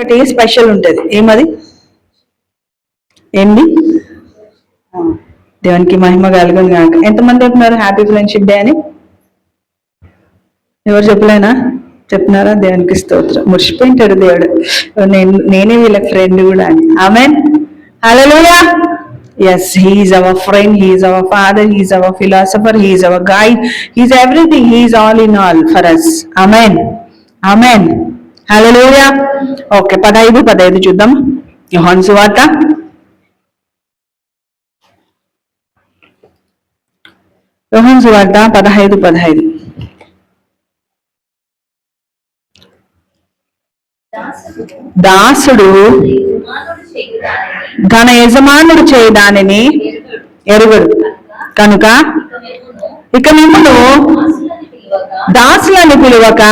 ఒకటి స్పెషల్ ఉంటుంది. ఏమది? ఏంటి? దేవునికి మహిమ కలుగును గాక. ఎంతమంది చెప్తున్నారు హ్యాపీ ఫ్రెండ్షిప్ డే అని? ఎవరు చెప్పలేనా? చెప్తున్నారా? దేవునికి స్తోత్రం. మురిసిపోయింటాడు దేవుడు, నేనే వీళ్ళ ఫ్రెండ్ కూడా అని. ఆమేన్, హల్లెలూయా. Yes, he is our friend, he is our father, he is our philosopher, he is our guide, he is everything, he is all in all for us. Amen, amen, hallelujah. Okay, 15 చూద్దాం. యోహాను సువార్త యోహాను సువార్త 15. దాసుడు తన యజమానుడు చేయదానిని ఎరుగడు కనుక ఇక మిమ్మును దాసులని పిలువక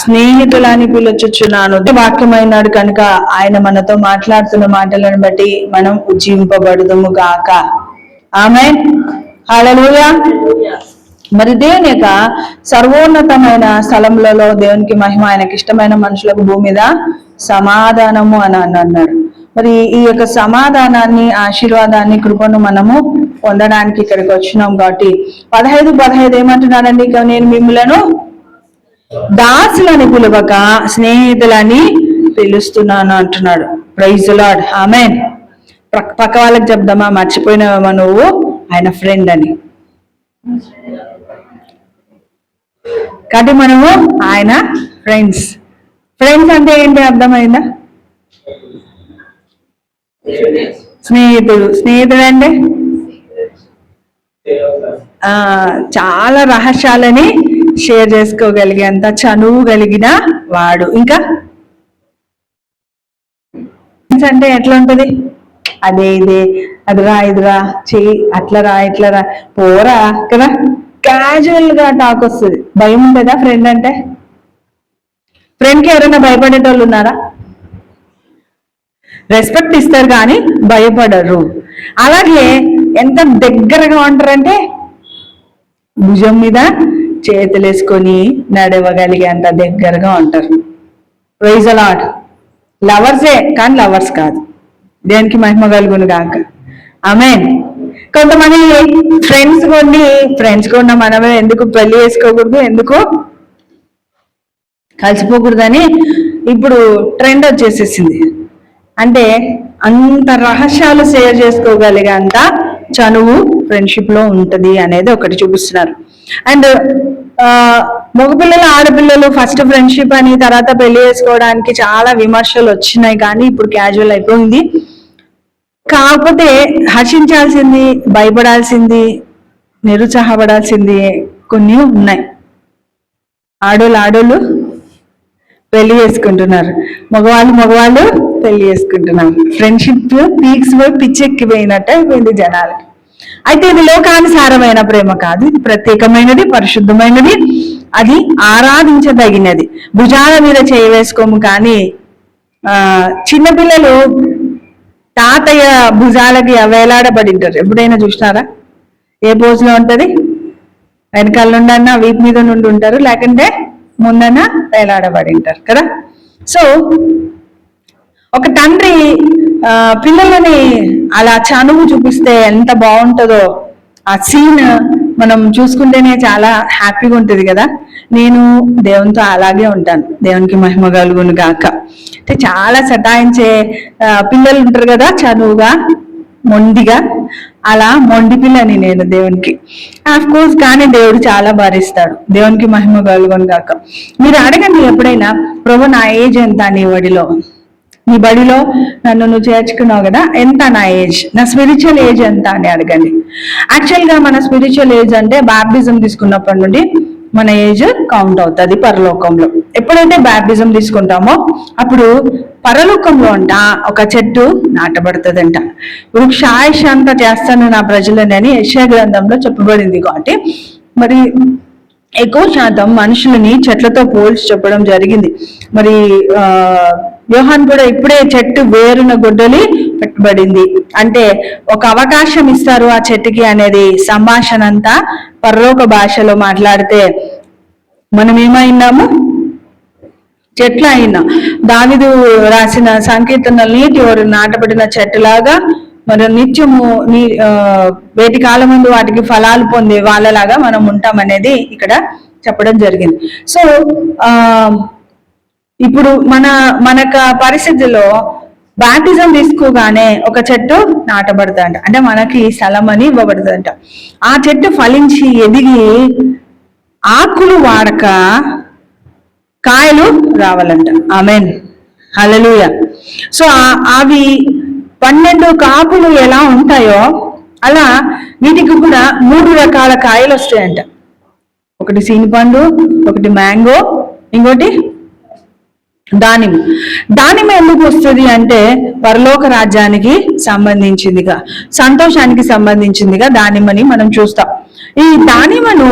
స్నేహితులని పిలుచుచున్నాను. వాక్యమైనాడు కనుక ఆయన మనతో మాట్లాడుతున్న మాటలను బట్టి మనం ఉజ్జీవింపబడుదుము గాక. ఆమేన్, హల్లెలూయా. మరి దేవుని యొక్క సర్వోన్నతమైన స్థలములలో దేవునికి మహిమ, ఆయనకి ఇష్టమైన మనుషులకు భూమి మీద సమాధానము అని అన్నాడు. మరి ఈ యొక్క సమాధానాన్ని, ఆశీర్వాదాన్ని, కృపను మనము పొందడానికి ఇక్కడికి వచ్చినాం. కాబట్టి 15 ఏమంటున్నాడండి? ఇక నేను మిమ్మలను దాసులని పిలువక స్నేహితులని పిలుస్తున్నాను అంటున్నాడు. ప్రైజ్ ది లార్డ్, ఆమేన్. పక్క వాళ్ళకి చెప్దామా, మర్చిపోయినావా నువ్వు ఆయన ఫ్రెండ్ అని? కాబట్టి మనము ఆయన ఫ్రెండ్స్ అంటే ఏంటి అర్థమైందా? స్నేహితుడు అంటే చాలా రహస్యాలని షేర్ చేసుకోగలిగేంత చనువు కలిగిన వాడు. ఇంకా అంటే ఎట్లా ఉంటది? అదే ఇదే, అదిరా ఇదిరా, చెయ్యి, అట్లరా ఇట్లరా, పోరా కదా, క్యాజువల్ గా టాక్ వస్తుంది. భయం ఉంటుందా ఫ్రెండ్ అంటే? ఫ్రెండ్కి ఎవరైనా భయపడేటోళ్ళు ఉన్నారా? రెస్పెక్ట్ ఇస్తారు కానీ భయపడరు. అలాగే ఎంత దగ్గరగా ఉంటారంటే భుజం మీద చేతులు వేసుకొని నడవగలిగే అంత దగ్గరగా ఉంటారు. Praise the lord. లవర్సే కానీ లవర్స్ కాదు. దేనికి మహిమ కలుగును గాక. ఆమేన్. కొంతమంది ఫ్రెండ్స్ కూడా మనమే ఎందుకు పెళ్లి చేసుకోకూడదు, ఎందుకు కలిసిపోకూడదని ఇప్పుడు ట్రెండ్ వచ్చేసేసింది. అంటే అంత రహస్యాలు షేర్ చేసుకోగలిగే అంత చనువు ఫ్రెండ్షిప్ లో ఉంటది అనేది ఒకటి చూపిస్తున్నారు. అండ్ మగపిల్లలు, ఆడపిల్లలు ఫస్ట్ ఫ్రెండ్షిప్ అని, తర్వాత పెళ్లి చేసుకోవడానికి చాలా విమర్శలు వచ్చినాయి. కానీ ఇప్పుడు క్యాజువల్ అయిపోయింది. కాకపోతే హర్షించాల్సింది, భయపడాల్సింది, నిరుత్సాహపడాల్సింది కొన్ని ఉన్నాయి. ఆడోళ్ళు పెళ్లి చేసుకుంటున్నారు, మగవాళ్ళు పెళ్లి చేసుకుంటున్నారు. ఫ్రెండ్షిప్ పీక్స్ పోయి పిచ్చెక్కిపోయినట్టు అయిపోయింది జనాలకి. అయితే ఇది లోకానుసారమైన ప్రేమ కాదు, ఇది ప్రత్యేకమైనది, పరిశుద్ధమైనది, అది ఆరాధించదగినది. భుజాల మీద చేయి వేసుకోము. కానీ చిన్నపిల్లలు తాతయ్య భుజాలకి వేలాడబడి ఉంటారు. ఎప్పుడైనా చూసినారా? ఏ పోజులో ఉంటది? వెనకాల నుండన్నా వీపు మీద నుండి ఉంటారు, లేకుంటే ముందన్నా వేలాడబడి ఉంటారు కదా. సో ఒక తండ్రి పిల్లలని అలా చనువు చూపిస్తే ఎంత బాగుంటుందో ఆ సీన్ మనం చూసుకుంటేనే చాలా హ్యాపీగా ఉంటుంది కదా. నేను దేవునితో అలాగే ఉంటాను. దేవునికి మహిమ కలుగును గాక. అంటే చాలా సతాయించే పిల్లలు ఉంటారు కదా, చనువుగా, మొండిగా. అలా మొండి పిల్లని నేను దేవునికి. ఆఫ్ కోర్స్, కానీ దేవుడు చాలా భరిస్తాడు. దేవునికి మహిమ కలుగును గాక. మీరు అడగండి ఎప్పుడైనా, ప్రభు నా ఏజ్ ఎంత నీ బడిలో నన్ను నువ్వు చేర్చుకున్నావు కదా, ఎంత నా ఏజ్, నా స్పిరిచువల్ ఏజ్ ఎంత అని అడగండి. యాక్చువల్గా మన స్పిరిచువల్ ఏజ్ అంటే బాప్టిజం తీసుకున్నప్పటి నుండి మన ఏజ్ కౌంట్ అవుతుంది పరలోకంలో. ఎప్పుడైతే బాప్టిజం తీసుకుంటామో అప్పుడు పరలోకంలో అంట ఒక చెట్టు నాటబడుతుందంట. వృక్షాయుష అంతా చేస్తాను నా ప్రజలని అని యెషయా గ్రంథంలో చెప్పబడింది. కాబట్టి మరి ఎక్కువ శాతం మనుషులని చెట్లతో పోల్చి చెప్పడం జరిగింది. మరి యోహాన్ కూడా ఇప్పుడే చెట్టు వేరున గొడ్డలి పెట్టబడింది అంటే ఒక అవకాశం ఇస్తారు ఆ చెట్టుకి అనేది సంభాషణ అంతా పరలోక భాషలో మాట్లాడితే మనం ఏమైనాము? చెట్ల అయినా దావీదు రాసిన సంకీర్తనల్ని నాటబడిన చెట్టులాగా మరి నిత్యము వేటి కాలం ముందు వాటికి ఫలాలు పొందే వాళ్ళలాగా మనం ఉంటామనేది ఇక్కడ చెప్పడం జరిగింది. సో ఇప్పుడు మనకు పరిస్థితిలో బాప్టిజం తీసుకోగానే ఒక చెట్టు నాటబడదంట, అంటే మనకి స్థలం అని ఇవ్వబడుతుందంట. ఆ చెట్టు ఫలించి ఎదిగి ఆకులు వాడక కాయలు రావాలంట. ఆమెన్, హల్లెలూయా. సో అవి 12 కాపులు ఎలా ఉంటాయో అలా వీటికి కూడా 3 రకాల కాయలు వస్తాయంట. ఒకటి సీనిపండు, ఒకటి మ్యాంగో, ఇంకోటి దానిమ్మ ఎందుకు వస్తుంది అంటే పరలోక రాజ్యానికి సంబంధించిందిగా, సంతోషానికి సంబంధించిందిగా దానిమ్మని మనం చూస్తాం. ఈ దానిమ్మను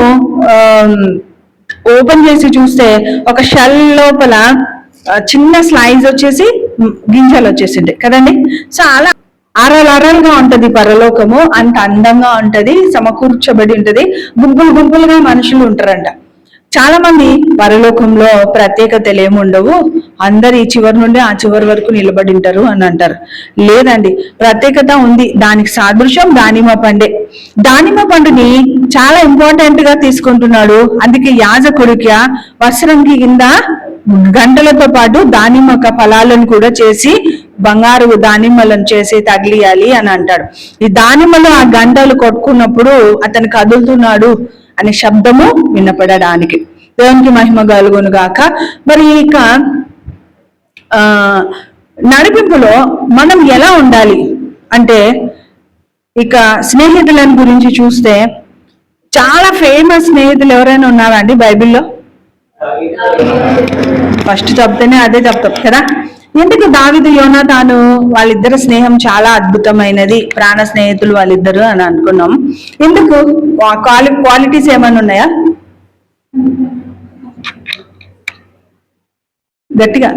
ఓపెన్ చేసి చూస్తే ఒక షెల్ లోపల చిన్న స్లైజ్ వచ్చేసి గింజలు వచ్చేసింటాయి కదండి. సో అలా అరలుగా ఉంటది పరలోకము, అంత అందంగా ఉంటది, సమకూర్చబడి ఉంటది, గుంపులుగా మనుషులు ఉంటారంట. చాలా మంది పరలోకంలో ప్రత్యేకతలు ఏముండవు, అందరు ఈ చివరి నుండి ఆ చివరి వరకు నిలబడి ఉంటారు అని అంటారు. లేదండి, ప్రత్యేకత ఉంది. దానికి సాదృశ్యం దానిమ్మ పండే. దానిమ్మ పండుని చాలా ఇంపార్టెంట్ గా తీసుకుంటున్నాడు. అందుకే యాజకుడికి వస్త్రంకి కింద గంటలతో పాటు దానిమ్మ ఫలాలను కూడా చేసి బంగారు దానిమ్మలను చేసి తగిలియాలి అని అంటాడు. ఈ దానిమ్మలో ఆ గంటలు కొట్టుకున్నప్పుడు అతను కదులుతున్నాడు అనే శబ్దము వినపడడానికి. దేవునికి మహిమ కలుగును గాక. మరి ఇక నడిపింపులో మనం ఎలా ఉండాలి అంటే, ఇక స్నేహితుల గురించి చూస్తే చాలా ఫేమస్ స్నేహితులు ఎవరైనా ఉన్నారా అండి బైబిల్లో? ఫస్ట్ చెప్తేనే అదే చెప్తాం కదా. ఎందుకు దావీదు యోనాతాను వాళ్ళిద్దరు స్నేహం చాలా అద్భుతమైనది, ప్రాణ స్నేహితులు వాళ్ళిద్దరు అని అనుకున్నాం. ఎందుకు? క్వాలిటీస్ ఏమైనా ఉన్నాయా? గట్టిగా.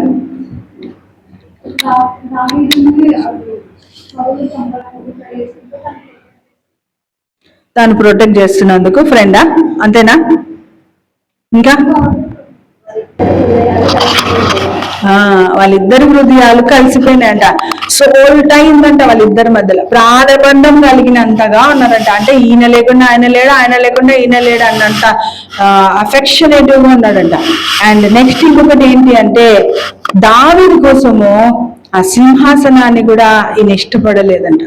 తాను ప్రొటెక్ట్ చేస్తున్నందుకు ఫ్రెండా, అంతేనా? ఇంకా వాళ్ళిద్దరి హృదయాలు కలిసిపోయినాయంట. సోల్ట్ అయిందంట వాళ్ళిద్దరి మధ్యలో, ప్రాణబంధం కలిగినంతగా ఉన్నారంట. అంటే ఈయన లేకుండా ఆయన లేడు, ఆయన లేకుండా ఈయన లేడు అన్నంత అఫెక్షనేటివ్ గా ఉన్నాడంట. అండ్ నెక్స్ట్ ఇంకొకటి ఏంటి అంటే, దావీదు కోసము ఆ సింహాసనాన్ని కూడా ఈయన ఇష్టపడలేదంట.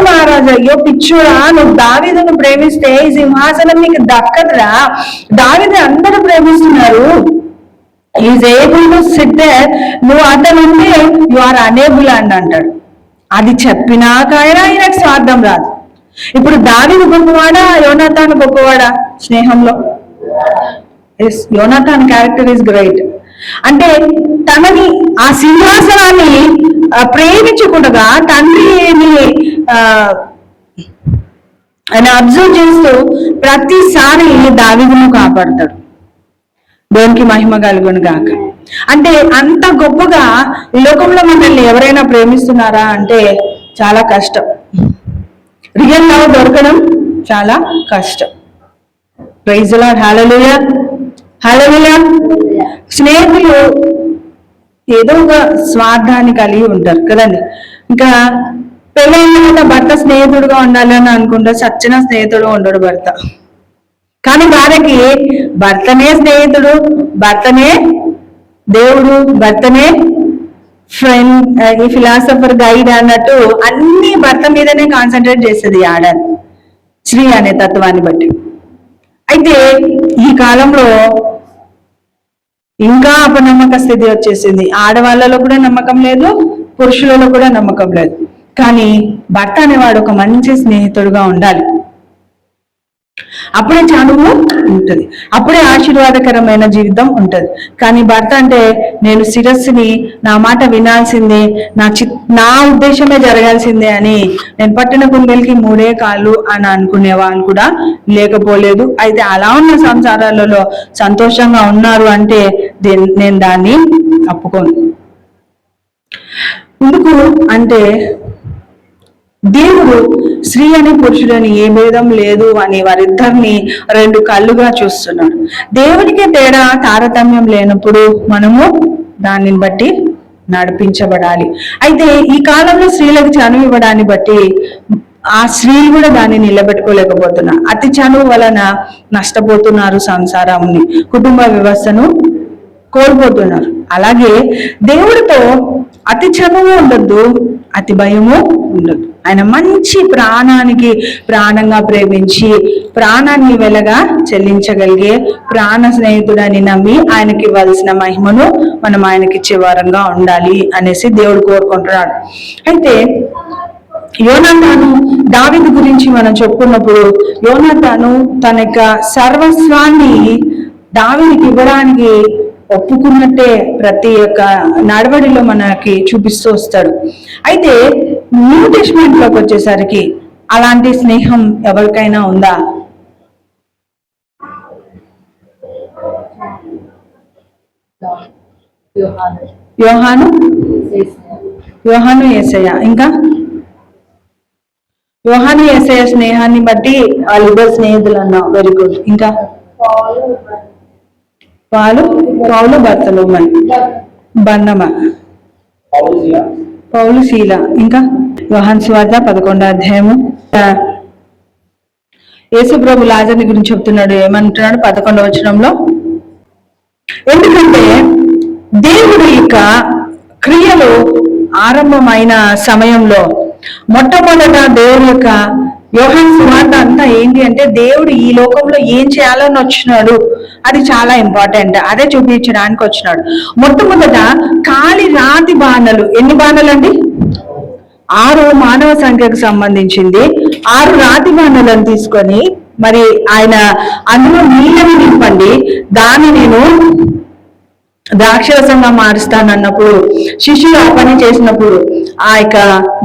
మహారాజా, అయ్యో పిచ్చుడా, నువ్వు దావీదును ప్రేమిస్తే ఈ సింహాసనం నీకు దక్కదురా, దావీదు అందరూ ప్రేమిస్తున్నారు, is able to sit there, నువ్వు అతను ఉంటే యు ఆర్ అనేబుల్ అని అంటాడు. అది చెప్పినాక ఆయనకు స్వార్థం రాదు. ఇప్పుడు దావీదు గొప్పవాడా, యోనాతాను గొప్పవాడా స్నేహంలో? యోనాతాన్ క్యారెక్టర్ ఈస్ గ్రేట్. అంటే తనని ఆ సింహాసనాన్ని ప్రేమించకుండా తండ్రిని ఆయన అబ్జర్వ్ చేస్తూ ప్రతిసారి దావీదును కాపాడతాడు. దేవునికి మహిమ కలుగును గాక. అంటే అంత గొప్పగా ఈ లోకంలో మనల్ని ఎవరైనా ప్రేమిస్తున్నారా అంటే చాలా కష్టం. రియల్ లవ్ దొరకడం చాలా కష్టం. ప్రైజ్ ది లార్డ్, హల్లెలూయా, హల్లెలూయా. స్నేహితులు ఏదో ఒక స్వార్థాన్ని కలిగి ఉంటారు కదండి. ఇంకా పెళ్ళైన భర్త స్నేహితుడుగా ఉండాలని అనుకుంటే సచ్చిన స్నేహితుడు ఉండడు భర్త. కానీ భార్యకి భర్తనే స్నేహితుడు, భర్తనే దేవుడు, భర్తనే ఫ్రెండ్, ఈ ఫిలాసఫర్, గైడ్ అన్నట్టు అన్ని భర్త మీదనే కాన్సన్ట్రేట్ చేస్తుంది ఆడాలి, స్త్రీ అనే తత్వాన్ని బట్టి. అయితే ఈ కాలంలో ఇంకా అపనమ్మక స్థితి వచ్చేసింది. ఆడవాళ్ళలో కూడా నమ్మకం లేదు, పురుషులలో కూడా నమ్మకం లేదు. కానీ భర్త అనేవాడు ఒక మంచి స్నేహితుడుగా ఉండాలి. అప్పుడే చనువు ఉంటుంది, అప్పుడే ఆశీర్వాదకరమైన జీవితం ఉంటుంది. కానీ భర్త అంటే నేను శిరస్సుని, నా మాట వినాల్సిందే, నా ఉద్దేశమే జరగాల్సిందే అని, నేను పట్టిన కుందేలకి 3 కాళ్ళు అని అనుకునే వాళ్ళు కూడా లేకపోలేదు. అయితే అలా ఉన్న సంసారాలలో సంతోషంగా ఉన్నారు అంటే నేను దాన్ని ఒప్పుకోను. ఎందుకు అంటే దేవుడు స్త్రీ అని పురుషుడని ఏ భేదం లేదు అని వారిద్దరిని రెండు కళ్ళుగా చూస్తున్నాడు. దేవుడికి తేడా తారతమ్యం లేనప్పుడు మనము దానిని బట్టి నడిపించబడాలి. అయితే ఈ కాలంలో స్త్రీలకు చనువు ఇవ్వడాన్ని బట్టి ఆ స్త్రీలు కూడా దాన్ని నిలబెట్టుకోలేకపోతున్నారు. అతి చనువు వలన నష్టపోతున్నారు, సంసారాన్ని, కుటుంబ వ్యవస్థను కోల్పోతున్నారు. అలాగే దేవుడితో అతి చనువు ఉండొద్దు, అతి భయము ఉండదు. ఆయన మంచి ప్రాణానికి ప్రాణంగా ప్రేమించి ప్రాణాన్ని వెలగా చెల్లించగలిగే ప్రాణ స్నేహితుడని నమ్మి ఆయనకి ఇవ్వాల్సిన మహిమను మనం ఆయనకి ఇచ్చే వారంగా ఉండాలి అనేసి దేవుడు కోరుకుంటున్నాడు. అయితే యోనాతాను దావీదు గురించి మనం చెప్పుకున్నప్పుడు యోనాతాను తన యొక్క సర్వస్వాన్ని దావీదుకి ఇవ్వడానికి ఒప్పుకున్నట్టే ప్రతి ఒక్క నడవడిలో మనకి చూపిస్తూ వస్తాడు. అయితే న్యూ టెస్ట్మెంట్ లోకి వచ్చేసరికి అలాంటి స్నేహం ఎవరికైనా ఉందా? యోహాను యేసయ్య, ఇంకా యోహాను యేసయ్య స్నేహాన్ని బట్టి వాళ్ళిద్దరు స్నేహితులు అన్నాం. Very good. ఇంకా పౌలు బర్తలోమై, బర్నబా, పౌలు శీల, ఇంకా యోహాను సువార్త 11వ అధ్యాయము. యేసు ప్రభు లాజర్ని గురించి చెప్తున్నాడు. ఏమంటున్నాడు 11వ వచనంలో? ఎందుకంటే దేవుడి యొక్క క్రియలు ఆరంభమైన సమయంలో మొట్టమొదట దేవుడి యొక్క యోహాను సువార్త అంతా ఏంటి అంటే దేవుడు ఈ లోకంలో ఏం చేయాలని వచ్చినాడు, అది చాలా ఇంపార్టెంట్. అదే చూపించడానికి వచ్చినాడు. మొట్టమొదట కాలి రాతి బాణలు, ఎన్ని బాణలు అండి? 6 మానవ సంఖ్యకు సంబంధించింది. 6 రాతి బాణలను తీసుకొని మరి ఆయన అందులో నీళ్ళని నింపండి, దాన్ని నేను ద్రాక్షరసంగా మారుస్తానన్నప్పుడు శిష్యులు ఆ పని చేసినప్పుడు ఆ యొక్క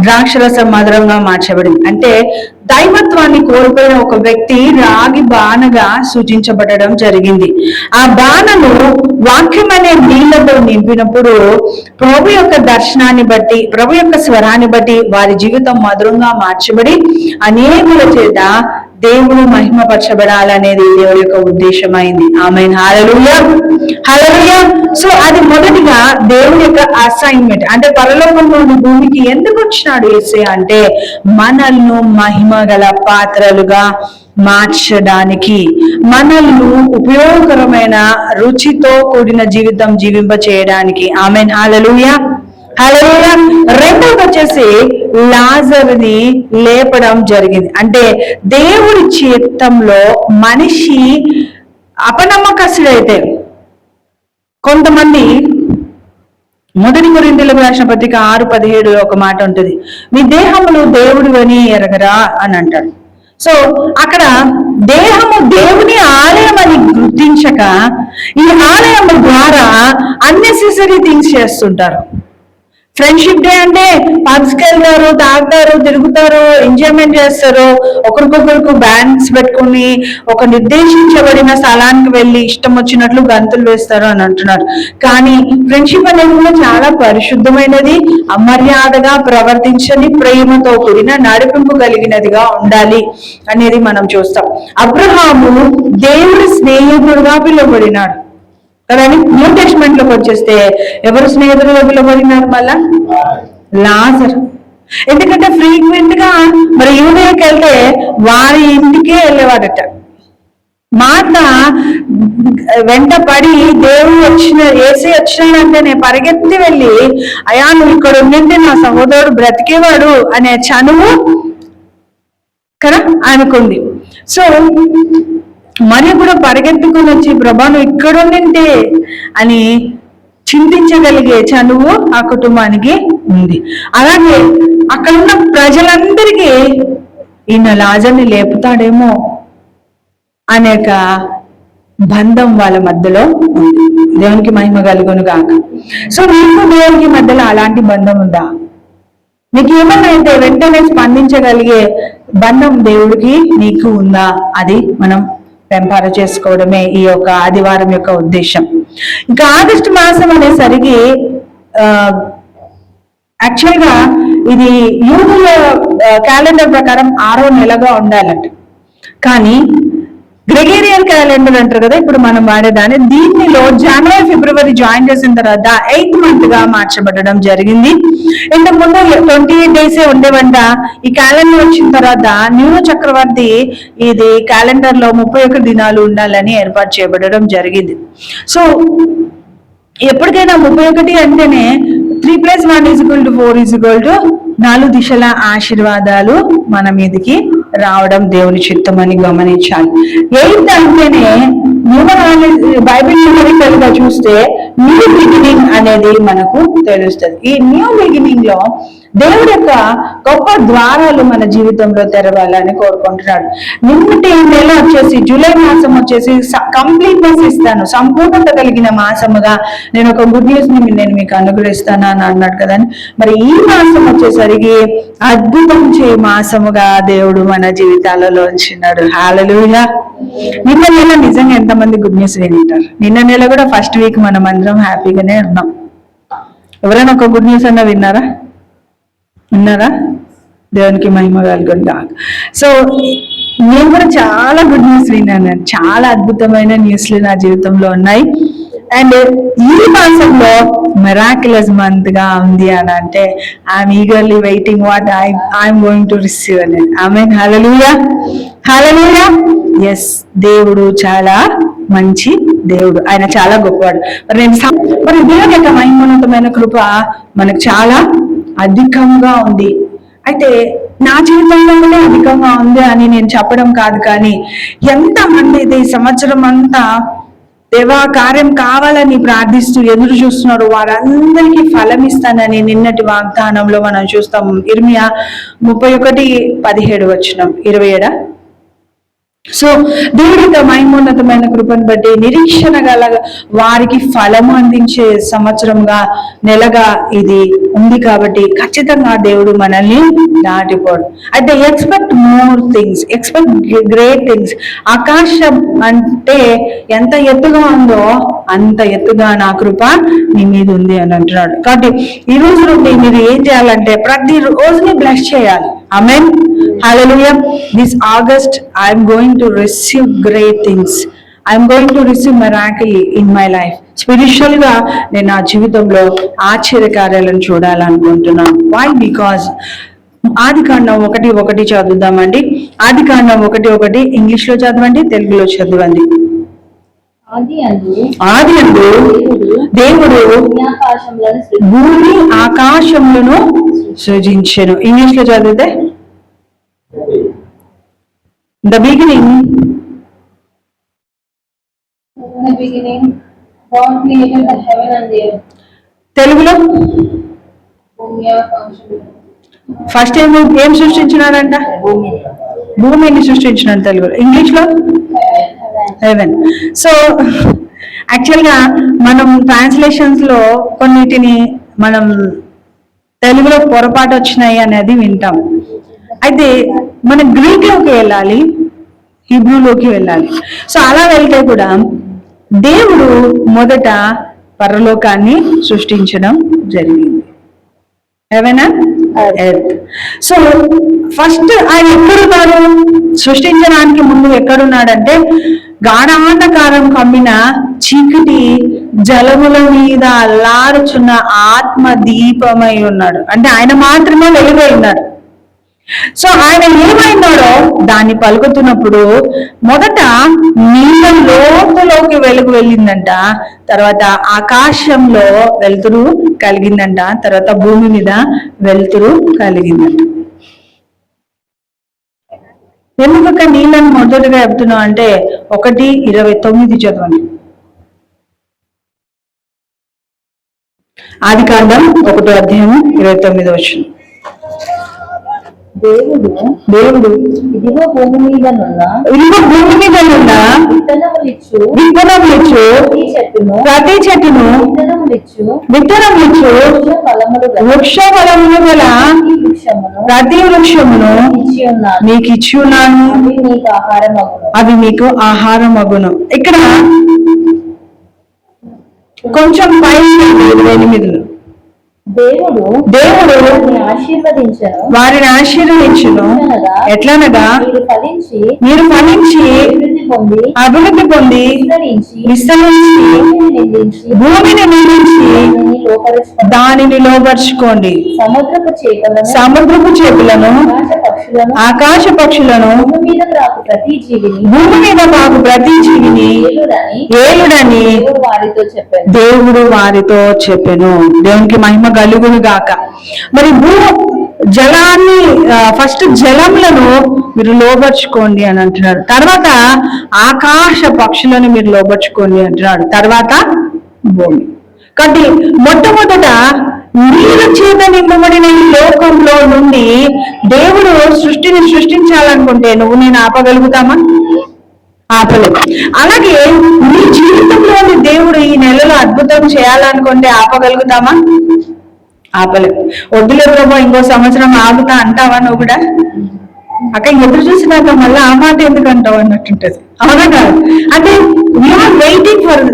ద్రాక్షరసం మధురంగా మార్చబడింది. అంటే దైవత్వాన్ని కోల్పోయిన ఒక వ్యక్తి రాగి బాణగా సూచించబడడం జరిగింది. ఆ బాణను వాక్యం అనే నీళ్లతో నింపినప్పుడు ప్రభు యొక్క దర్శనాన్ని బట్టి, ప్రభు యొక్క స్వరాన్ని బట్టి వారి జీవితం మధురంగా మార్చబడి అనేకుల చేత దేవుడు మహిమపరచబడాలనేది దేవుడి యొక్క ఉద్దేశమైంది. ఆమేన్. హల్లెలూయా, హల్లెలూయా. సో అది మొదటిగా దేవుడి యొక్క అసైన్మెంట్. అంటే పరలోకంలోని భూమికి ఎందుకు వచ్చినాడు యేసయ్య అంటే మనల్ని మహిమ గల పాత్రలుగా మార్చడానికి, మనల్ని ఉపయోగకరమైన రుచితో కూడిన జీవితం జీవింప చేయడానికి. ఆమేన్. హల్లెలూయా, హల్లెలూయా. రెండవది వచ్చేసి లాజరుని లేపడం జరిగింది. అంటే దేవుడి చిత్తంలో మనిషి అపనమ్మకస్తుడైతే, కొంతమంది మొదటి కొరింథీయులకు రాసిన పత్రిక 6:17 ఒక మాట ఉంటుంది, మీ దేహములు దేవుడు అని ఎరగరా అని అంటాడు. సో అక్కడ దేహము దేవుని ఆలయం అని గుర్తించక ఈ ఆలయం ద్వారా అన్నెసెసరీ థింగ్స్ చేస్తుంటారు. ఫ్రెండ్షిప్ డే అంటే పబ్స్కి వెళ్తారు, తాగుతారు, తిరుగుతారు, ఎంజాయ్మెంట్ చేస్తారు, ఒకరికొకరికి బ్యాండ్స్ పెట్టుకుని ఒక నిర్దేశించబడిన స్థలానికి వెళ్ళి ఇష్టం వచ్చినట్లు గంతులు వేస్తారు అని అంటున్నారు. కానీ ఫ్రెండ్షిప్ అనేది కూడా చాలా పరిశుద్ధమైనది, అమర్యాదగా ప్రవర్తించని, ప్రేమతో కూడిన నడిపింపు కలిగినదిగా ఉండాలి అనేది మనం చూస్తాం. అబ్రహాము దేవుడి స్నేహితుడుగా పిలువబడినాడు కదండి. న్యూ టెస్ట్మెంట్ లోకి వచ్చేస్తే ఎవరు స్నేహితులుగా పిలువబడినారు? మళ్ళా లాజరు. ఎందుకంటే ఫ్రీక్వెంట్ గా మరి యూదయకి వెళ్తే వారి ఇంటికే వెళ్ళేవాడట. మాట వెంట పడి దేవుడు ఏసీ వచ్చినాడంటే నేను పరిగెత్తి వెళ్ళి, అయా నువ్వు ఇక్కడ ఉండింటే నా సహోదరుడు బ్రతికేవాడు అనే చనువు కదా ఆయనకుంది. సో మరి కూడా పరిగెత్తుకుని వచ్చి ప్రభా నువ్వు ఇక్కడ ఉండింటే అని చింతించగలిగే చనువు ఆ కుటుంబానికి ఉంది. అలాగే అక్కడ ఉన్న ప్రజలందరికీ ఈయన లాజర్ని లేపుతాడేమో అనేక బంధం వాళ్ళ మధ్యలో ఉంది. దేవునికి మహిమ కలుగును గాక. సో నీకు దేవునికి మధ్యలో అలాంటి బంధం ఉందా? నీకు ఏమన్నా అయితే వెంటనే స్పందించగలిగే బంధం దేవుడికి నీకు ఉందా? అది మనం పెంపార చేసుకోవడమే ఈ యొక్క ఆదివారం యొక్క ఉద్దేశం. ఇంకా ఆగస్టు మాసం అనేసరికి యాక్చువల్ గా ఇది యూదుల క్యాలెండర్ ప్రకారం 6వ నెలగా ఉండాలంట. కానీ గ్రెగేరియన్ క్యాలెండర్ అంటారు కదా ఇప్పుడు మనం వాడేదాన్ని, దీనిలో జనవరి ఫిబ్రవరి జాయిన్ చేసిన తర్వాత 8th month గా మార్చబడడం జరిగింది. ఇంతకు ముందు 28 days ఉండేవంట. ఈ క్యాలెండర్ వచ్చిన తర్వాత న్యూన చక్రవర్తి ఇది క్యాలెండర్ లో 31 దినాలు ఉండాలని ఏర్పాటు చేయబడడం జరిగింది. సో ఎప్పటికైనా 31 అంటేనే 3+1=4 4 దిశల ఆశీర్వాదాలు మన మీదకి రావడం దేవుని చిత్తమని గమనించాలి. 8th అంటేనే బైబిల్ న్యూమరికల్ గా చూస్తే న్యూ బిగినింగ్ అనేది మనకు తెలుస్తుంది. ఈ న్యూ బిగినింగ్ లో దేవుడి యొక్క గొప్ప ద్వారాలు మన జీవితంలో తెరవాలని కోరుకుంటున్నాడు. నిన్నటి నెల వచ్చేసి జూలై మాసం వచ్చేసి కంప్లీట్నెస్ ఇస్తాను, సంపూర్ణత కలిగిన మాసముగా నేను ఒక గుడ్ న్యూస్ ని నేను మీకు అనుగ్రహిస్తాను అని అన్నాడు కదా. మరి ఈ మాసం వచ్చేసరికి అద్భుతం చే మాసముగా దేవుడు మన జీవితాలలో ఉంచినాడు. హల్లెలూయా. నిన్న నెల నిజంగా ఎంతమంది గుడ్ న్యూస్ వింటారు? నిన్న నెల కూడా ఫస్ట్ వీక్ మనం అందరం హ్యాపీగానే ఉన్నాం. ఎవరైనా ఒక గుడ్ న్యూస్ అన్నా విన్నారా? దేవునికి మహిమ కలుగును. సో నేను కూడా చాలా గుడ్ న్యూస్ విన్నాను. చాలా అద్భుతమైన న్యూస్లు నా జీవితంలో ఉన్నాయి. అండ్ ఈ మాసంలో మిరాక్యులస్ మంత్ గా ఉంది అని అంటే I'm eagerly waiting what I'm going to receive అని. ఆమేన్. హల్లెలూయా, హల్లెలూయా. ఎస్, దేవుడు చాలా మంచి దేవుడు, ఆయన చాలా గొప్పవాడు. మరి దేవుని యొక్క మహిమోన్నతమైన కృప మనకు చాలా అధికంగా ఉంది. అయితే నా జీవితంలోనే అధికంగా ఉంది అని నేను చెప్పడం కాదు, కానీ ఎంతమంది ఇది సంవత్సరం అంతా దేవా కార్యం కావాలని ప్రార్థిస్తూ ఎదురు చూస్తున్నారు, వారందరికీ ఫలం ఇస్తానని నిన్నటి వాగ్దానంలో మనం చూస్తాం. ఇర్మియా 31:17 వచనం 27. సో దేవుడి యొక్క మహిమోన్నతమైన కృపను బట్టి నిరీక్షణ గల వారికి ఫలము అందించే సంవత్సరంగా నెలగా ఇది ఉంది. కాబట్టి ఖచ్చితంగా దేవుడు మనల్ని దాటిపోడు. అయితే expect more things, expect great things. ఆకాశం అంటే ఎంత ఎత్తుగా ఉందో అంత ఎత్తుగా నా కృప నీ మీద ఉంది అని అంటున్నాడు. కాబట్టి ఈ రోజు నుండి మీరు ఏం చేయాలంటే ప్రతి రోజుని బ్లెస్ చేయాలి. ఆమేన్. హల్లెలూయా. This August I am going to receive great things. I am going to receive miracle in my life. Spiritual గా నేను నా జీవితంలో ఆశ్చర్య కార్యాలను చూడాలనుకుంటున్నాను. Why? Because Adikandam 1:1 చదువుదామండి. Adikandam 1:1 English లో చదవండి, తెలుగులో చదవండి. ఆదియందు దేవుడు భూమి ఆకాశములను సృజించెను. ఇంగ్లీష్ లో చదివితే the beginning God created the heaven and the earth. తెలుగులో ఫస్ట్ ఏం సృష్టించినాడంట? భూమిని సృష్టించినాడు తెలుగులో. ఇంగ్లీష్ లో హెవెన్. సో యాక్చువల్ గా మనం ట్రాన్స్లేషన్స్ లో కొన్నిటిని మనం తెలుగులో పొరపాటు వచ్చినాయి అనేది వింటాం. అయితే మనం గ్రీక్ లోకి వెళ్ళాలి, హిబ్రూలోకి వెళ్ళాలి. సో అలా వెళ్తే కూడా దేవుడు మొదట పరలోకాన్ని సృష్టించడం జరిగింది. ఏమైనా ఎర్త్. సో ఫస్ట్ ఆయన ఎక్కడున్నాడు? సృష్టించడానికి ముందు ఎక్కడున్నాడంటే గాఢాంధకారం కమ్మిన చీకటి జలముల మీద అల్లారుచున్న ఆత్మ దీపమై ఉన్నాడు. అంటే ఆయన మాత్రమే వెలుగై ఉన్నాడు. సో ఆయన ఏమైనాడో దాన్ని పలుకుతున్నప్పుడు మొదట నీళ్ళ లోతులోకి వెలుగు వెళ్ళిందంట, తర్వాత ఆకాశంలో వెలుతురు కలిగిందంట, తర్వాత భూమి మీద వెలుతురు కలిగిందంట. ఎందుక నీళ్ళని మొదటగా చెప్తున్నావు అంటే 1:29 చదవండి. ఆదికాండం 1:29 వచనం. దేవుడు ఇదిగో భూమి మీద విత్తనములిచ్చు ప్రతి చెట్టును విత్తనములిచ్చు వృక్ష ఫలములు గల ప్రతి వృక్షమును నీకు ఇచ్చి ఉన్నాను, అవి మీకు ఆహారమగును. ఇక్కడ కొంచెం పైన 28 దేవుడు వారిని ఆశీర్వదించును. ఎట్లనగా మీరు ఫలించి అభివృద్ధి పొంది విస్తరించి భూమిని నిందించి దానిని లోపరుచుకోండి. సముద్రపు చేపలను ఆకాశ పక్షులను భూమి మీద మాకు ప్రతి జీవిని ఏలుడని దేవుడు వారితో చెప్పెను. దేవునికి మహిమ కలుగును గాక. మరి జలాన్ని ఫస్ట్ జలములను మీరు లోబర్చుకోండి అని అంటున్నాడు. తర్వాత ఆకాశ పక్షులను మీరు లోబర్చుకోండి అంటున్నాడు. తర్వాత భూమి. కాబట్టి మొట్టమొదట నీరు చేత నింపబడిన ఈ లోకంలో నుండి దేవుడు సృష్టిని సృష్టించాలనుకుంటే నువ్వు నేను ఆపగలుగుతామా? ఆపలేదు. అలాగే నీ జీవితంలోని దేవుడు ఈ నెలలో అద్భుతం చేయాలనుకుంటే ఆపగలుగుతామా? ఆపలేదు. వద్దులే ప్రభా ఇంకో సంవత్సరం ఆగుతా అంటావా నువ్వు కూడా? అక్క ఎదురు చూసినాక మళ్ళీ ఆ మాట ఎందుకు అంటావు అన్నట్టుంటది. అవునా కాదు? అంటే we are waiting for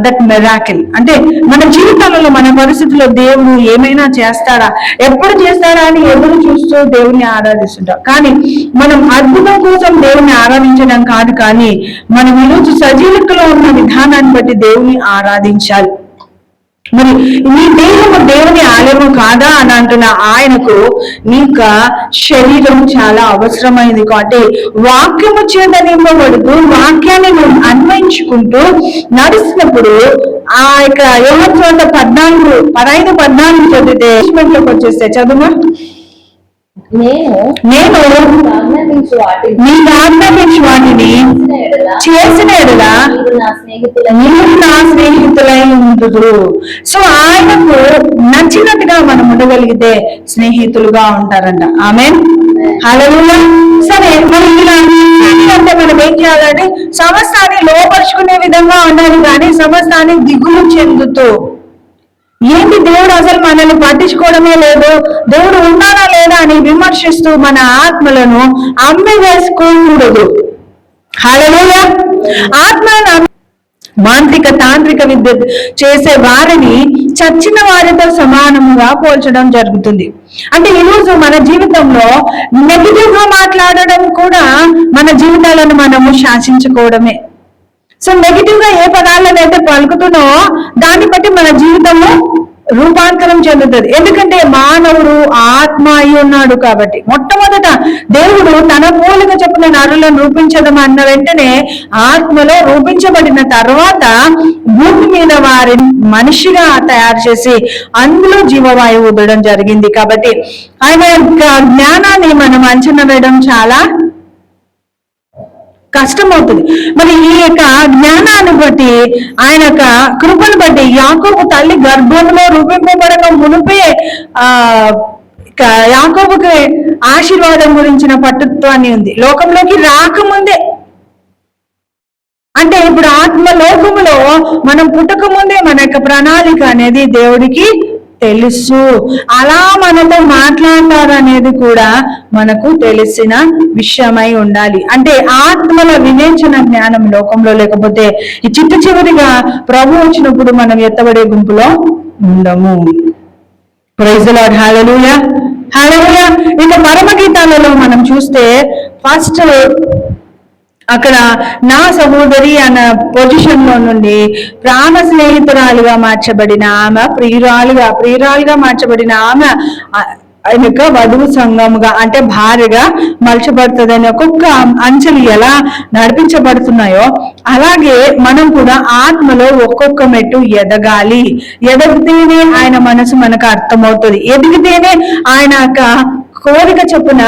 that miracle. అంటే మన జీవితాలలో మన పరిస్థితుల్లో దేవుడు ఏమైనా చేస్తాడా, ఎప్పుడు చేస్తాడా అని ఎదురు చూస్తూ దేవుణ్ణి ఆరాధిస్తుంటాం. కానీ మనం అద్భుతం కోసం దేవుణ్ణి ఆరాధించడం కాదు, కానీ మనం ఈరోజు సజీవికలో ఉన్న విధానాన్ని బట్టి దేవుని ఆరాధించాలి. మరి నీ దేహము దేవుని ఆలయము కాదా అని అంటున్న ఆయనకు నీక శరీరం చాలా అవసరమైంది. కాబట్టి వాక్యము చేత నింపబడుతూ వాక్యాన్ని నువ్వు అన్వయించుకుంటూ నడుస్తున్నప్పుడు ఆ యొక్క యోహాను సువార్త 15:14 చదివితే వచ్చేస్తే చదువు. నేను నీకు ఆజ్ఞాపించు వాటిని చేసిన ఎడలా మీరు నా స్నేహితులై ఉందురు. సో ఆయనకు నచ్చినట్టుగా మనం ఉండగలిగితే స్నేహితులుగా ఉంటారంట. ఆమేన్, హల్లెలూయా. సరే, మనం ఇలా అంటే మనం ఏం చేయాలంటే సమస్తాన్ని లోపరుచుకునే విధంగా ఉండాలి, కానీ సమస్తాన్ని దిగులు చెందుతూ ఏంటి దేవుడు అసలు మనల్ని పట్టించుకోవడమే లేదు, దేవుడు ఉన్నాడా లేదా అని విమర్శిస్తూ మన ఆత్మలను అమ్మి వేసుకోకూడదు. హల్లెలూయా. ఆత్మలను మాంత్రిక తాంత్రిక విద్య చేసే వారిని చచ్చిన వారితో సమానముగా పోల్చడం జరుగుతుంది. అంటే ఈరోజు మన జీవితంలో నెగిటివ్ గా మాట్లాడడం కూడా మన జీవితాలను మనము శాసించుకోవడమే. సో నెగిటివ్ గా ఏ పదాలను అయితే పలుకుతున్నావో దాన్ని బట్టి మన జీవితము రూపాంతరం చెందుతుంది. ఎందుకంటే మానవుడు ఆత్మ అయి ఉన్నాడు కాబట్టి. మొట్టమొదట దేవుడు తన పోలిక చొప్పున నరులను రూపించడం అన్న వెంటనే ఆత్మలో రూపించబడిన తర్వాత భూమి మీద వారిని మనిషిగా తయారు చేసి అందులో జీవవాయువు వదలడం జరిగింది. కాబట్టి ఆయన యొక్క జ్ఞానాన్ని మనం అంచనా వేయడం చాలా కష్టమవుతుంది. మరి ఈ యొక్క జ్ఞానాన్ని బట్టి ఆయన యొక్క కృపను బట్టి యాకోబు తల్లి గర్భంలో రూపింపబడక మునిపే యాకోబుకి ఆశీర్వాదం గురించిన పట్టుత్వాన్ని ఉంది. లోకంలోకి రాకముందే, అంటే ఇప్పుడు ఆత్మ లోకములో మనం పుట్టక ముందే మన యొక్క ప్రణాళిక అనేది దేవుడికి తెలుసు. అలా మనతో మాట్లాడతారు అనేది కూడా మనకు తెలిసిన విషయమై ఉండాలి. అంటే ఆత్మల వివేచన జ్ఞానం లోకంలో లేకపోతే ఈ చివరిగా ప్రభు వచ్చినప్పుడు మనం ఎత్తబడే గుంపులో ఉండము. Praise the lord. Hallelujah, hallelujah. ఇక పరమగీతాలలో మనం చూస్తే ఫస్ట్ అక్కడ నా సహోదరి అన్న పొజిషన్ లో నుండి ప్రాణ స్నేహితురాలుగా మార్చబడిన ఆమె, ప్రియురాలుగా మార్చబడిన ఆమె ఆయనక వధువు సంఘముగా అంటే భార్యగా మలచబడుతుందని ఒక్కొక్క అంచెలు ఎలా నడిపించబడుతున్నాయో అలాగే మనం కూడా ఆత్మలో ఒక్కొక్క మెట్టు ఎదగాలి. ఎదిగితేనే ఆయన మనసు మనకు అర్థమవుతుంది. ఎదిగితేనే ఆయన యొక్క కోరిక చొప్పున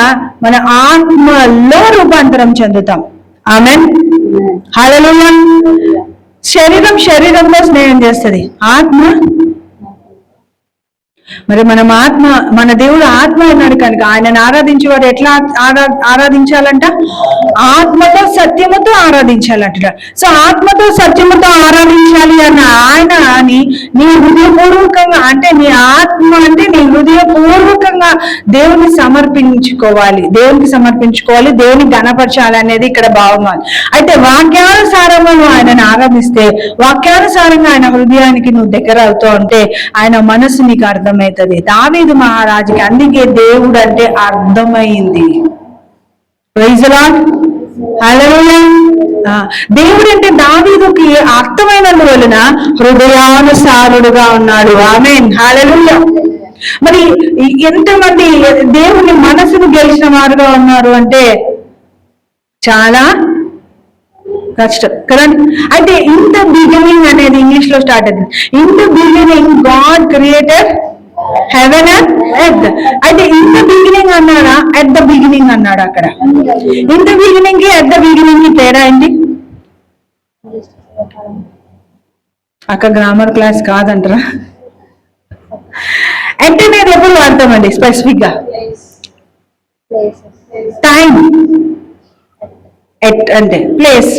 మన ఆత్మలో రూపాంతరం చెందుతాం. ఆమెన్, హల్లెలూయా. శరీరంలో స్నేహం చేస్తుంది, ఆత్మ మరి మన దేవుడు ఆత్మ అన్నాడు కనుక ఆయనను ఆరాధించేవారు ఎట్లా ఆరాధించాలంట? ఆత్మతో సత్యముతో ఆరాధించాలంట. సో ఆత్మతో సత్యముతో ఆరాధించాలి అన్న ఆయన నీ హృదయపూర్వకంగా, అంటే నీ ఆత్మ అంటే నీ హృదయపూర్వకంగా దేవునికి సమర్పించుకోవాలి, దేవుని గణపరచాలి అనేది ఇక్కడ భావంగా. అయితే వాక్యానుసారంగా నువ్వు ఆయనను ఆరాధిస్తే, వాక్యానుసారంగా ఆయన హృదయానికి నువ్వు దగ్గర అవుతూ ఉంటే ఆయన మనసు నీకు అర్థం అర్థమవుతుంది దావీదు మహారాజుకి. అందుకే దేవుడు అంటే అర్థమైంది. ప్రైజ్ ది లార్డ్, హల్లెలూయా. దేవుడు అంటే దావీదుకి అర్థమైనందువలన హృదయానుసారుడుగా ఉన్నాడు. ఆమేన్, హల్లెలూయా. మరి ఎంతమంది దేవుని మనసును గెలిచిన వారుగా ఉన్నారు అంటే చాలా కష్టం కదండి. అయితే ఇన్ ద బిగినింగ్ అనేది ఇంగ్లీష్ లో స్టార్ట్ అయింది. In the beginning God created heaven and earth. అయితే ఇన్ ద బిగినింగ్ అన్నాడా, ఎట్ ద బిగినింగ్ అన్నాడు? అక్కడ ఇన్ ద బిగినింగ్ కి ఎట్ ద బిగినింగ్ కి తేడా ఏంటి? అక్కడ గ్రామర్ క్లాస్ కాదంటారా? ఎట్ అనేది ఎప్పుడు వాడతామండి స్పెసిఫిక్ గా? టైం. ఎట్ అంటే ప్లేస్,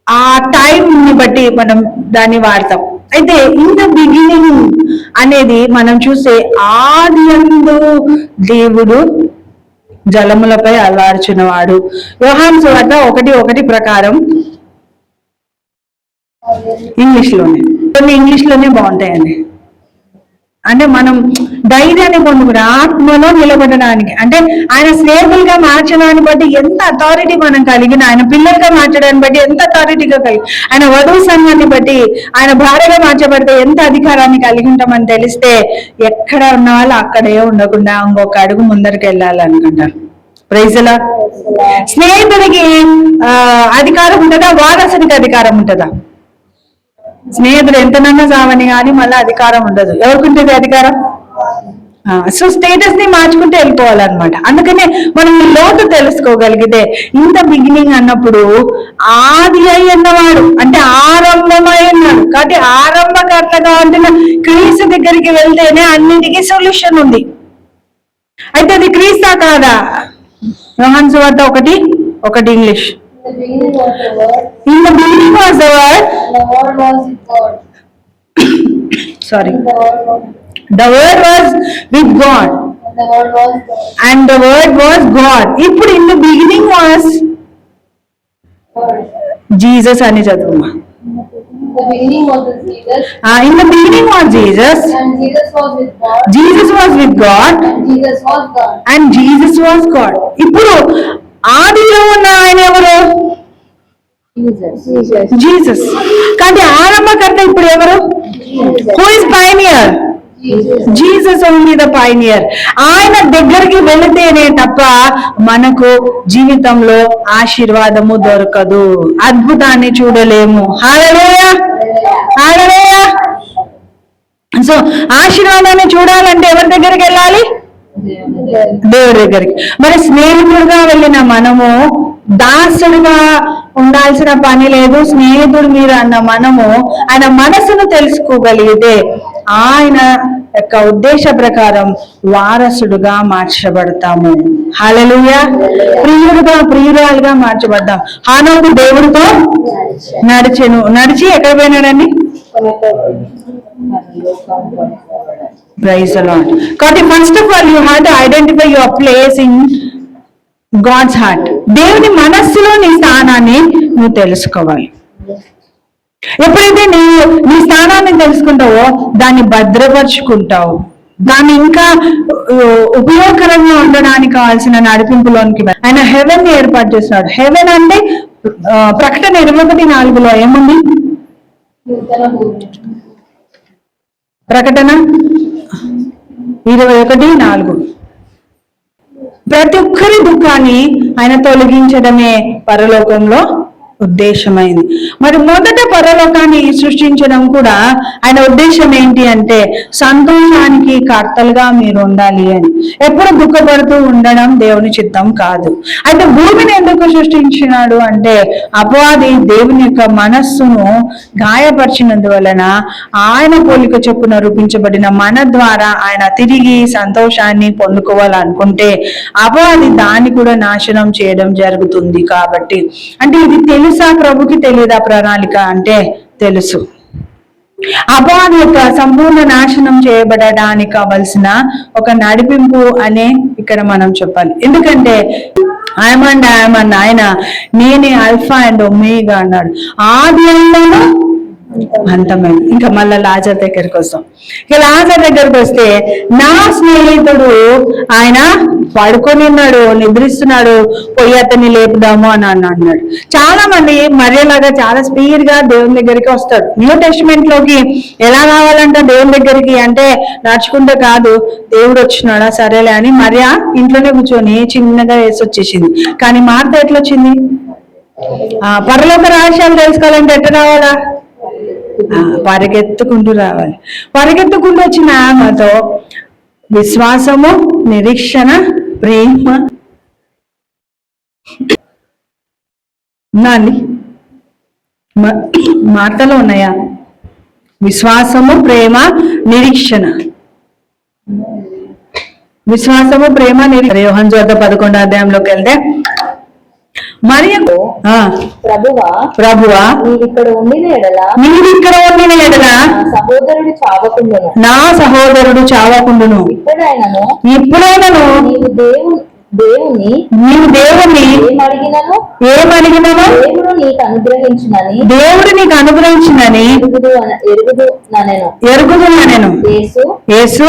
ఆ టైం ని బట్టి మనం దాన్ని వాడతాం. అయితే ఇన్ ద బిగినింగ్ అనేది మనం చూస్తే ఆదియందు దేవుడు జలములపై అల్లార్చున్నవాడు. యోహాను సువార్త 1:1 ప్రకారం ఇంగ్లీష్ లోనే, కొన్ని ఇంగ్లీష్ లోనే బాగుంటాయండి. అంటే మనం ధైర్యాన్ని పొందుకుని ఆత్మలో నిలబడడానికి, అంటే ఆయన స్నేహితులుగా మార్చడాన్ని బట్టి ఎంత అథారిటీ మనం కలిగిన, ఆయన పిల్లలుగా మార్చడాన్ని బట్టి ఎంత అథారిటీగా కలిగి, ఆయన వధువు సంఘాన్ని బట్టి ఆయన భార్యగా మార్చబడితే ఎంత అధికారాన్ని కలిగి ఉంటామని తెలిస్తే ఎక్కడ ఉన్న వాళ్ళు అక్కడే ఉండకుండా ఇంకొక అడుగు ముందరికి వెళ్ళాలనుకుంటారు. Praise the lord. స్నేహితుడికి అధికారం ఉంటుందా? వారసునికి అధికారం ఉంటుందా? స్నేహితుడు ఎంతనన్నా సావని కానీ మళ్ళీ అధికారం ఉండదు. ఎవరికి ఉంటుంది అధికారం? సో స్టేటస్ ని మార్చుకుంటూ వెళ్ళిపోవాలన్నమాట. అందుకనే మనం ఈ లోతు తెలుసుకోగలిగితే ఇంత బిగినింగ్ అన్నప్పుడు ఆది అయి ఉన్నవాడు అంటే ఆరంభమై ఉన్నాడు. కాబట్టి ఆరంభకర్తగా ఉంటున్న క్రీస్తు దగ్గరికి వెళ్తేనే అన్నిటికీ సొల్యూషన్ ఉంది. అయితే అది క్రీస్తా కాదా? యోహాను సువార్త 1:1 English. In the beginning was the Word. The Word was with God. Sorry. The Word was with God. The Word was God. And the Word was God. ఇప్పుడు in the beginning was Jesus అని చదువుమా. The beginning was Jesus. In the beginning was Jesus. And Jesus was with God. Jesus was with God. And Jesus was God. And Jesus was God. ఇప్పుడు ఆదిలో ఉన్న ఆయన ఎవరు? Jesus. కానీ ఆరంభకర్త ఇప్పుడు ఎవరు? Who is pioneer? Jesus only the pioneer. ఆయన దగ్గరికి వెళితేనే తప్ప మనకు జీవితంలో ఆశీర్వాదము దొరకదు, అద్భుతాన్ని చూడలేము. హల్లెలూయా, హల్లెలూయా. సో ఆశీర్వాదాన్ని చూడాలంటే ఎవరి దగ్గరికి వెళ్ళాలి? దేవుడి దగ్గరికి. మరి స్నేహితుడుగా వెళ్ళిన మనము దాసుడుగా ఉండాల్సిన పని లేదు. స్నేహితుడు మీరు అన్న మనము ఆయన మనసును తెలుసుకోగలిగితే ఆయన యొక్క ఉద్దేశ ప్రకారం వారసుడుగా మార్చబడతాము. హల్లెలూయా. ప్రియుడుగా, ప్రియురాలుగా మార్చబడతాం. హానోకు దేవుడితో నడిచి ఎక్కడ పోయినాడండి? Praise the Lord. కాబట్టి first of all you have to identify your place in God's heart. దేవుని మనస్సులో నీ స్థానాన్ని నువ్వు తెలుసుకోవాలి. ఎప్పుడైతే నువ్వు నీ స్థానాన్ని తెలుసుకుంటావో దాన్ని భద్రపరుచుకుంటావు, దాన్ని ఇంకా ఉపయోగకరంగా ఉండడానికి కావాల్సిన నడిపింపులోనికి ఆయన హెవెన్ ని ఏర్పాటు చేస్తున్నాడు. హెవెన్ అంటే ప్రకటన 21:4 ఏముంది? ప్రకటన 21:4 ప్రతి ఒక్కరి దుఃఖాన్ని ఆయన తొలగించడమే పరలోకంలో ఉద్దేశమైంది. మరి మొదట పరలోకాన్ని సృష్టించడం కూడా ఆయన ఉద్దేశం ఏంటి అంటే సంతోషానికి కర్తలుగా మీరు ఉండాలి అని. ఎప్పుడు దుఃఖపడుతూ ఉండడం దేవుని చిత్తం కాదు. అయితే భూమిని ఎందుకు సృష్టించినాడు అంటే అపవాది దేవుని యొక్క మనస్సును గాయపరిచినందువలన ఆయన పోలిక చొప్పున రూపించబడిన మన ద్వారా ఆయన తిరిగి సంతోషాన్ని పొందుకోవాలనుకుంటే అపవాది దాన్ని కూడా నాశనం చేయడం జరుగుతుంది. కాబట్టి అంటే ఇది తెలుసా ప్రభుకి? తెలియదా ప్రణాళిక అంటే తెలుసు. అపవాది యొక్క సంపూర్ణ నాశనం చేయబడడానికి కావలసిన ఒక నడిపింపు అనే ఇక్కడ మనం చెప్పాలి. ఎందుకంటే ఆయన నేనే అల్ఫా అండ్ ఒమేగా అన్నాడు. ఆది అయినను అంతమైంది. ఇంకా మళ్ళీ లాజర్ దగ్గరికి వస్తాం. ఇక లాజర్ దగ్గరికి వస్తే నా స్నేహితుడు ఆయన పడుకొని ఉన్నాడు, నిద్రిస్తున్నాడు, పోయి అతన్ని లేపుదాము అని అన్నాడు. చాలా మంది మరియలాగా చాలా స్పీడ్ గా దేవుని దగ్గరికి వస్తారు. న్యూ టెస్టిమెంట్ లోకి ఎలా రావాలంట దేవుని దగ్గరికి అంటే నడుచుకుంటే కాదు, దేవుడు వచ్చినాడా సరేలే అని మరియ ఇంట్లోనే కూర్చొని చిన్నగా వేసి వచ్చేసింది. కానీ మార్త ఎట్లా వచ్చింది? పరలోక రహస్యాలు తెలుసుకోవాలంటే ఎట్లా రావాలా? పరిగెత్తుకుంటూ రావాలి. పరిగెత్తుకుంటూ వచ్చిన ఆమెతో విశ్వాసము, నిరీక్షణ, ప్రేమ ఉందా అండి? మార్తలో ఉన్నాయా? విశ్వాసము, ప్రేమ, నిరీక్షణ. విశ్వాసము, ప్రేమ, నిరీక్షణ. యోహాను సువార్త 11వ అధ్యాయంలోకి వెళ్తే మరియకు ప్రభువా నీవు ఇక్కడ ఉండిన ఎడల నా సహోదరుడు చావకుండును. ఇప్పుడైనను నీవు దేవుని ఏమడిగినను దేవుడు నీకు అనుగ్రహించినని ఎరుగుదునెను. యేసు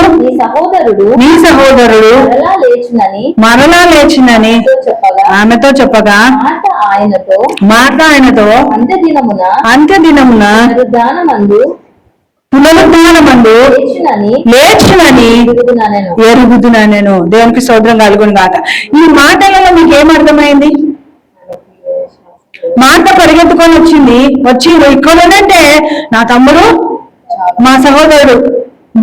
నీ సహోదరుడు మరలా లేచినని ఆమెతో చెప్పగా మాట ఆయనతో అంత్యదినమున పునరుద్ధానమందు లేచునని ఎరుగుదునా నేను. దేవునికి స్తోత్రం కలుగును గాక. ఈ మాటలలో మీకు ఏమర్థమైంది? మాట పరిగెత్తుకొని వచ్చి ఇక్కడంటే నా తమ్ముడు, మా సహోదరుడు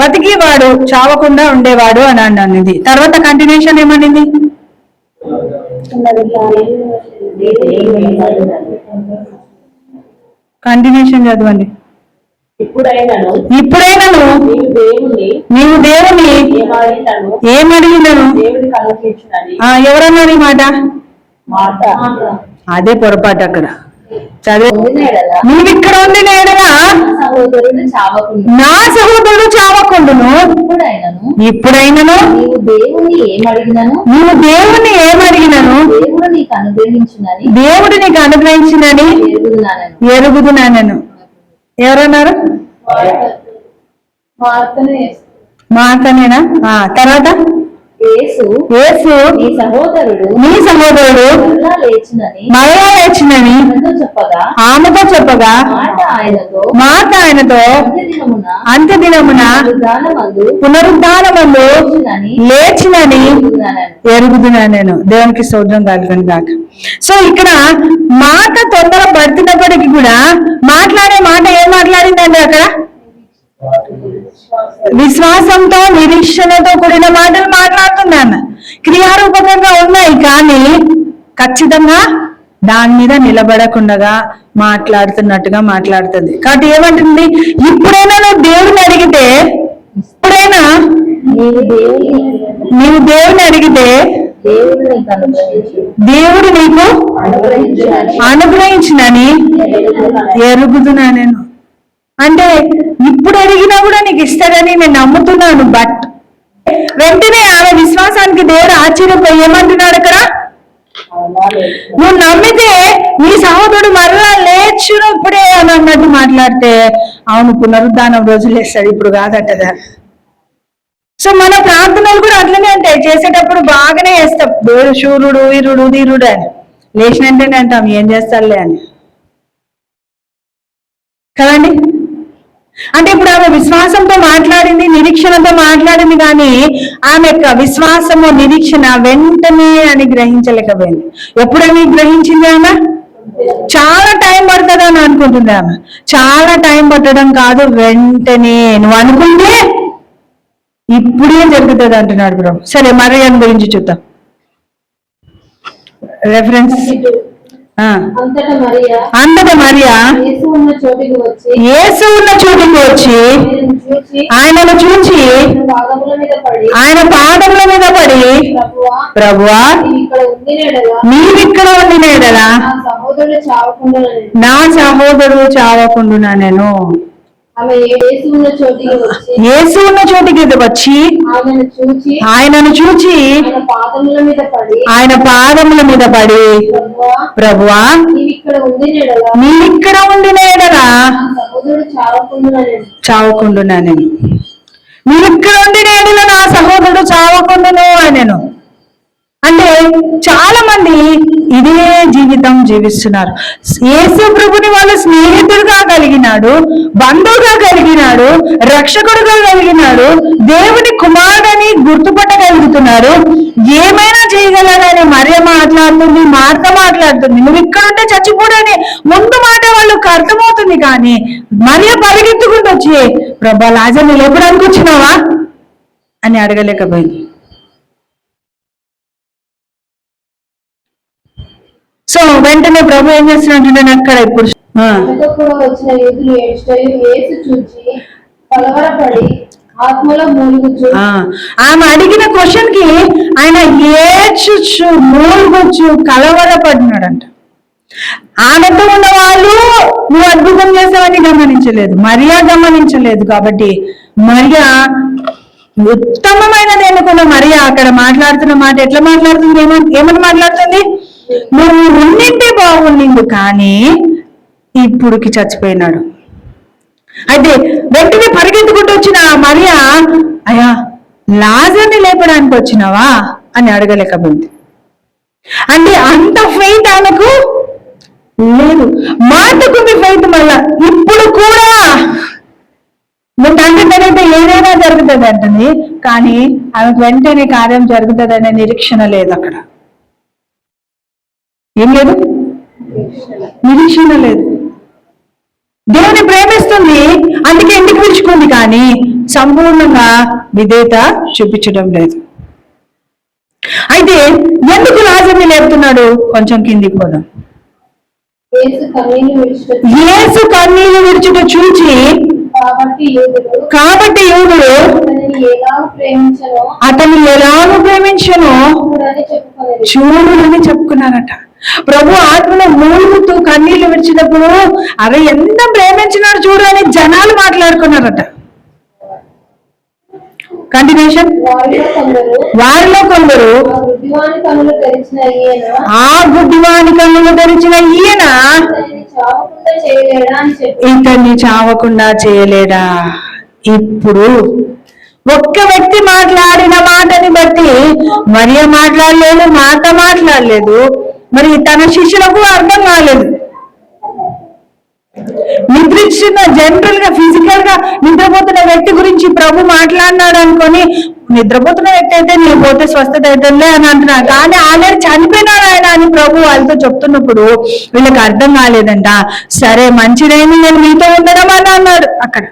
బతికివాడు, చావకుండా ఉండేవాడు అని అన్నది. తర్వాత కంటిన్యూషన్ ఏమనింది? కంటిన్యూషన్ చదవండి. ఇప్పుడైనను నీవు దేవుని ఏమడిగినను. ఎవరన్నారు ఈ మాట? అదే పొరపాటు అక్కడ. నీవు ఇక్కడ ఉంది నేడలా నా సహోదరుడు చావకుండును. ఇప్పుడైనను నీవు దేవుని ఏమడిగినను దేవుడు నీకు అనుగ్రహించినని ఎరుగుదునెను. ఎవరన్నారు? మార్తనేనా? తర్వాత యేసు నీ సహోదరుడు మరలా లేచినని ఆమెతో చెప్పగా మాట ఆయనతో అంత్యదినమున పునరుద్ధానమందు లేచినని ఎరుగుదునా నేను. దేవునికి స్తోత్రం కలుగును గాక. సో ఇక్కడ మాట తొందర పడుతున్నప్పటికీ కూడా మాట్లాడే మాట ఏం మాట్లాడిందండి? అక్కడ విశ్వాసంతో, నిరీక్షణతో కూడిన మాటలు మాట్లాడుతుంది ఆమె. క్రియారూపకంగా ఉన్నాయి కానీ ఖచ్చితంగా దాని మీద నిలబడకుండా మాట్లాడుతున్నట్టుగా మాట్లాడుతుంది. కాబట్టి ఏమంటుంది? ఇప్పుడైనా నువ్వు దేవుని అడిగితే, ఇప్పుడైనా నీవు దేవుని అడిగితే దేవుడు నీకు అనుగ్రహించినని ఎరుగుదునా నేను. అంటే ఇప్పుడు అడిగినా కూడా నీకు ఇస్తాడని నేను నమ్ముతున్నాను. బట్ వెంటనే ఆమె విశ్వాసానికి దేవుడు ఆశ్చర్యపోయి ఏమంటున్నాడు అక్కడ? నువ్వు నమ్మితే నీ సహోదరుడు మరలా లేచును ఇప్పుడే అని అన్నట్టు మాట్లాడితే, అవును పునరుద్ధానం రోజు లేస్తాడు, ఇప్పుడు కాదట్టదా. సో మన ప్రార్థనలు కూడా అట్లనే ఉంటాయి. చేసేటప్పుడు బాగానే చేస్తాం, దేవుడు శూరుడు, వీరుడు, ధీరుడు అని. లేచినంటేనే అంటాం ఏం చేస్తాడులే అని కదండి. అంటే ఇప్పుడు ఆమె విశ్వాసంతో మాట్లాడింది, నిరీక్షణతో మాట్లాడింది, కానీ ఆమె యొక్క విశ్వాసము, నిరీక్షణ వెంటనే అని గ్రహించలేకపోయింది. ఎప్పుడని గ్రహించింది ఆమె? చాలా టైం పడుతుంది అని అనుకుంటుంది ఆమె. చాలా టైం పట్టడం కాదు, వెంటనే. నువ్వు అనుకుంటే ఇప్పుడే జరుగుతుంది అంటున్నాడు ప్రభు. సరే మరియను గురించి చూద్దాం. రెఫరెన్స్ అంతట మరియా యేసు ఉన్న చోటికి వచ్చి ఆయనను చూచి ఆయన పాదముల మీద పడి, ప్రభువా నీవిక్కడ ఉండినేడలా నా సహోదరుడు చావకుండునా నేను. యేసు ఉన్న చోటికి వచ్చి ఆయనను చూచి ఆయన పాదముల మీద పడి, ప్రభువా నీవిక్కడ ఉండిన ఎడల చావకుండునని, మీరిక్కడ ఉండిన ఎడల నా సహోదరుడు చావకుండును అనెను. అంటే చాలా మంది ఇదే జీవితం జీవిస్తున్నారు. యేసు ప్రభుని వాళ్ళు స్నేహితుడుగా కలిగినాడు, బంధువుగా కలిగినాడు, రక్షకుడుగా కలిగినాడు, దేవుని కుమారుడని గుర్తుపట్టగలుగుతున్నారు, ఏమైనా చేయగలరని మరియ మాట్లాడుతుంది, మార్త మాట్లాడుతుంది, నువ్వు ఇక్కడ ఉంటే చచ్చిపోడని ముందు మాట వాళ్ళకి అర్థమవుతుంది. కానీ మరియ పరిగెత్తుకుంటూ వచ్చి, ప్రభా లాజర్ని లేపడానికి వచ్చినావా అని అడగలేకపోయింది. సో వెంటనే ప్రభు ఏం చేస్తున్నట్టు నేను అక్కడ ఇప్పుడు ఆమె అడిగిన క్వశ్చన్ కి ఆయన ఏడ్చుచు మూలుగొచ్చు కలవరపడినాడంట. ఆమెతో ఉన్న వాళ్ళు నువ్వు అద్భుతం చేసావని గమనించలేదు, మరియా గమనించలేదు. కాబట్టి మరియా ఉత్తమమైనది ఎన్నుకున్న మరియా అక్కడ మాట్లాడుతున్న మాట ఎట్లా మాట్లాడుతుంది, ఏమని మాట్లాడుతుంది? నువ్వు ఉన్నింటే బాగుండింది కానీ ఇప్పుడుకి చచ్చిపోయినాడు. అయితే వెంటనే పరిగెత్తుకుంటూ వచ్చిన మరియా, అయ్యా లాజర్ని లేపడానికి వచ్చినావా అని అడగలేకపోయింది. అంటే అంత ఫెయిత్ ఆమెకు లేదు. మాటకుంది ఫెయిత్. మళ్ళా ఇప్పుడు కూడా నువ్వు తండ్రితోనైతే ఏదైనా జరుగుతుంది అంటుంది, కానీ ఆమెకు వెంటనే కార్యం జరుగుతుంది అనే నిరీక్షణ లేదు. అక్కడ ఏం లేదు, నిరీక్షణ లేదు. దేవుని ప్రేమిస్తుంది, అందుకే ఇంటికి పిలుచుకుంది, కానీ సంపూర్ణంగా విధేయత చూపించడం లేదు. అయితే ఎందుకు లాజర్ని లేపుతున్నాడు? కొంచెం కిందికి పోదాం. యేసు కన్నీళ్లు విడుచుట చూచి కాబట్టి యూదులు అతను ఎలాగో ప్రేమించను చూడునని చెప్పుకున్నారట. ప్రభు ఆత్మలో మూలుగుతూ కన్నీళ్లు విడిచినప్పుడు అవి ఎంత ప్రేమించినాడు చూడు అని జనాలు మాట్లాడుకున్నారట. కంటిన్యూషన్. వారిలో కొందరు ఆ గుడ్డివాని కన్నులు తెరిచిన ఈయన ఇతన్ని చావకుండా చేయలేడా? ఇప్పుడు ఒక్క వ్యక్తి మాట్లాడిన మాటని బట్టి మరియ మాట్లాడలేదు, మాత మాట్లాడలేదు, మరి తన శిష్యులకు అర్థం కాలేదు. నిద్రించిన జనరల్ గా ఫిజికల్ గా నిద్రపోతున్న వ్యక్తి గురించి ప్రభు మాట్లాడినాడు అనుకొని, నిద్రపోతున్న వ్యక్తి అయితే నేను పోతే స్వస్థత అవుతుందిలే అని అంటున్నాడు, కానీ ఆల్రెడీ చనిపోయినాడు ఆయన అని ప్రభు వాళ్ళతో చెప్తున్నప్పుడు వీళ్ళకి అర్థం కాలేదంట. సరే మంచిదైంది నేను మీతో ఉండడం అని అన్నాడు అక్కడ.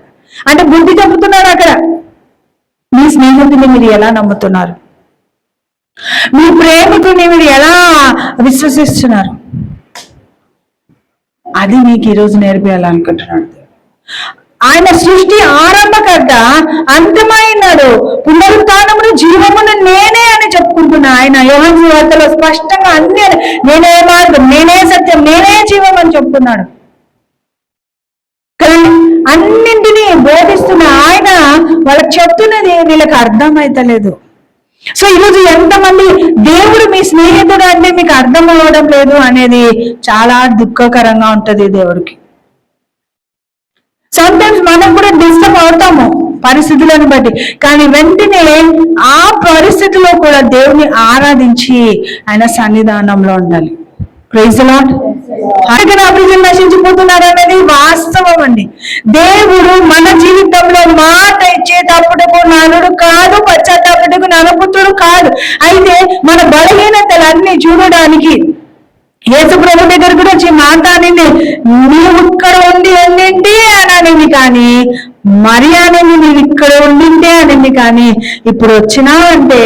అంటే బుద్ధి చెబుతున్నాడు అక్కడ. మీ స్నేహితుని మీరు ఎలా నమ్ముతున్నారు? మీ ప్రేమికుని మీరు ఎలా విశ్వసిస్తున్నారు? అది మీకు ఈరోజు నేర్పియాలనుకుంటున్నాడు. ఆయన సృష్టి ఆరంభకర్త, అంతమైనాడు, పునరుత్థానమును జీవమును నేనే అని చెప్పుకుంటున్నా ఆయన. యోహాను సువార్తలో స్పష్టంగా అన్ని నేనే మార్గం, నేనే సత్యం, నేనే జీవం అని చెప్తున్నాడు. కానీ అన్నింటినీ బోధిస్తున్న ఆయన వాళ్ళకి చెప్తున్నది వీళ్ళకి అర్థమైతలేదు. సో ఈరోజు ఎంతమంది దేవుడు మీ స్నేహితుడు అంటే మీకు అర్థం అవ్వడం లేదు అనేది చాలా దుఃఖకరంగా ఉంటది దేవుడికి. సమ్టైమ్స్ మనం కూడా డిస్టర్బ్ అవుతాము పరిస్థితులను బట్టి, కానీ వెంటనే ఆ పరిస్థితిలో కూడా దేవుని ఆరాధించి ఆయన సన్నిధానంలో ఉండాలి. Praise the Lord. అభివృద్ధి నశించిపోతున్నారు అనేది వాస్తవం అండి. దేవుడు మన జీవితంలో మాట ఇచ్చేటప్పుడుకు నరుడు కాదు, పశ్చాత్తాపడుకు నరపుత్రుడు కాదు. అయితే మన బలహీనతలన్నీ చూడడానికి యేసు ప్రభు దగ్గర కూడా వచ్చి మాట అనింది, నీవు ఇక్కడ ఉండి ఉండింటి అని అనింది, కానీ మరి అనేది నీవు ఇక్కడ ఉండింటే అనింది. కానీ ఇప్పుడు వచ్చినావంటే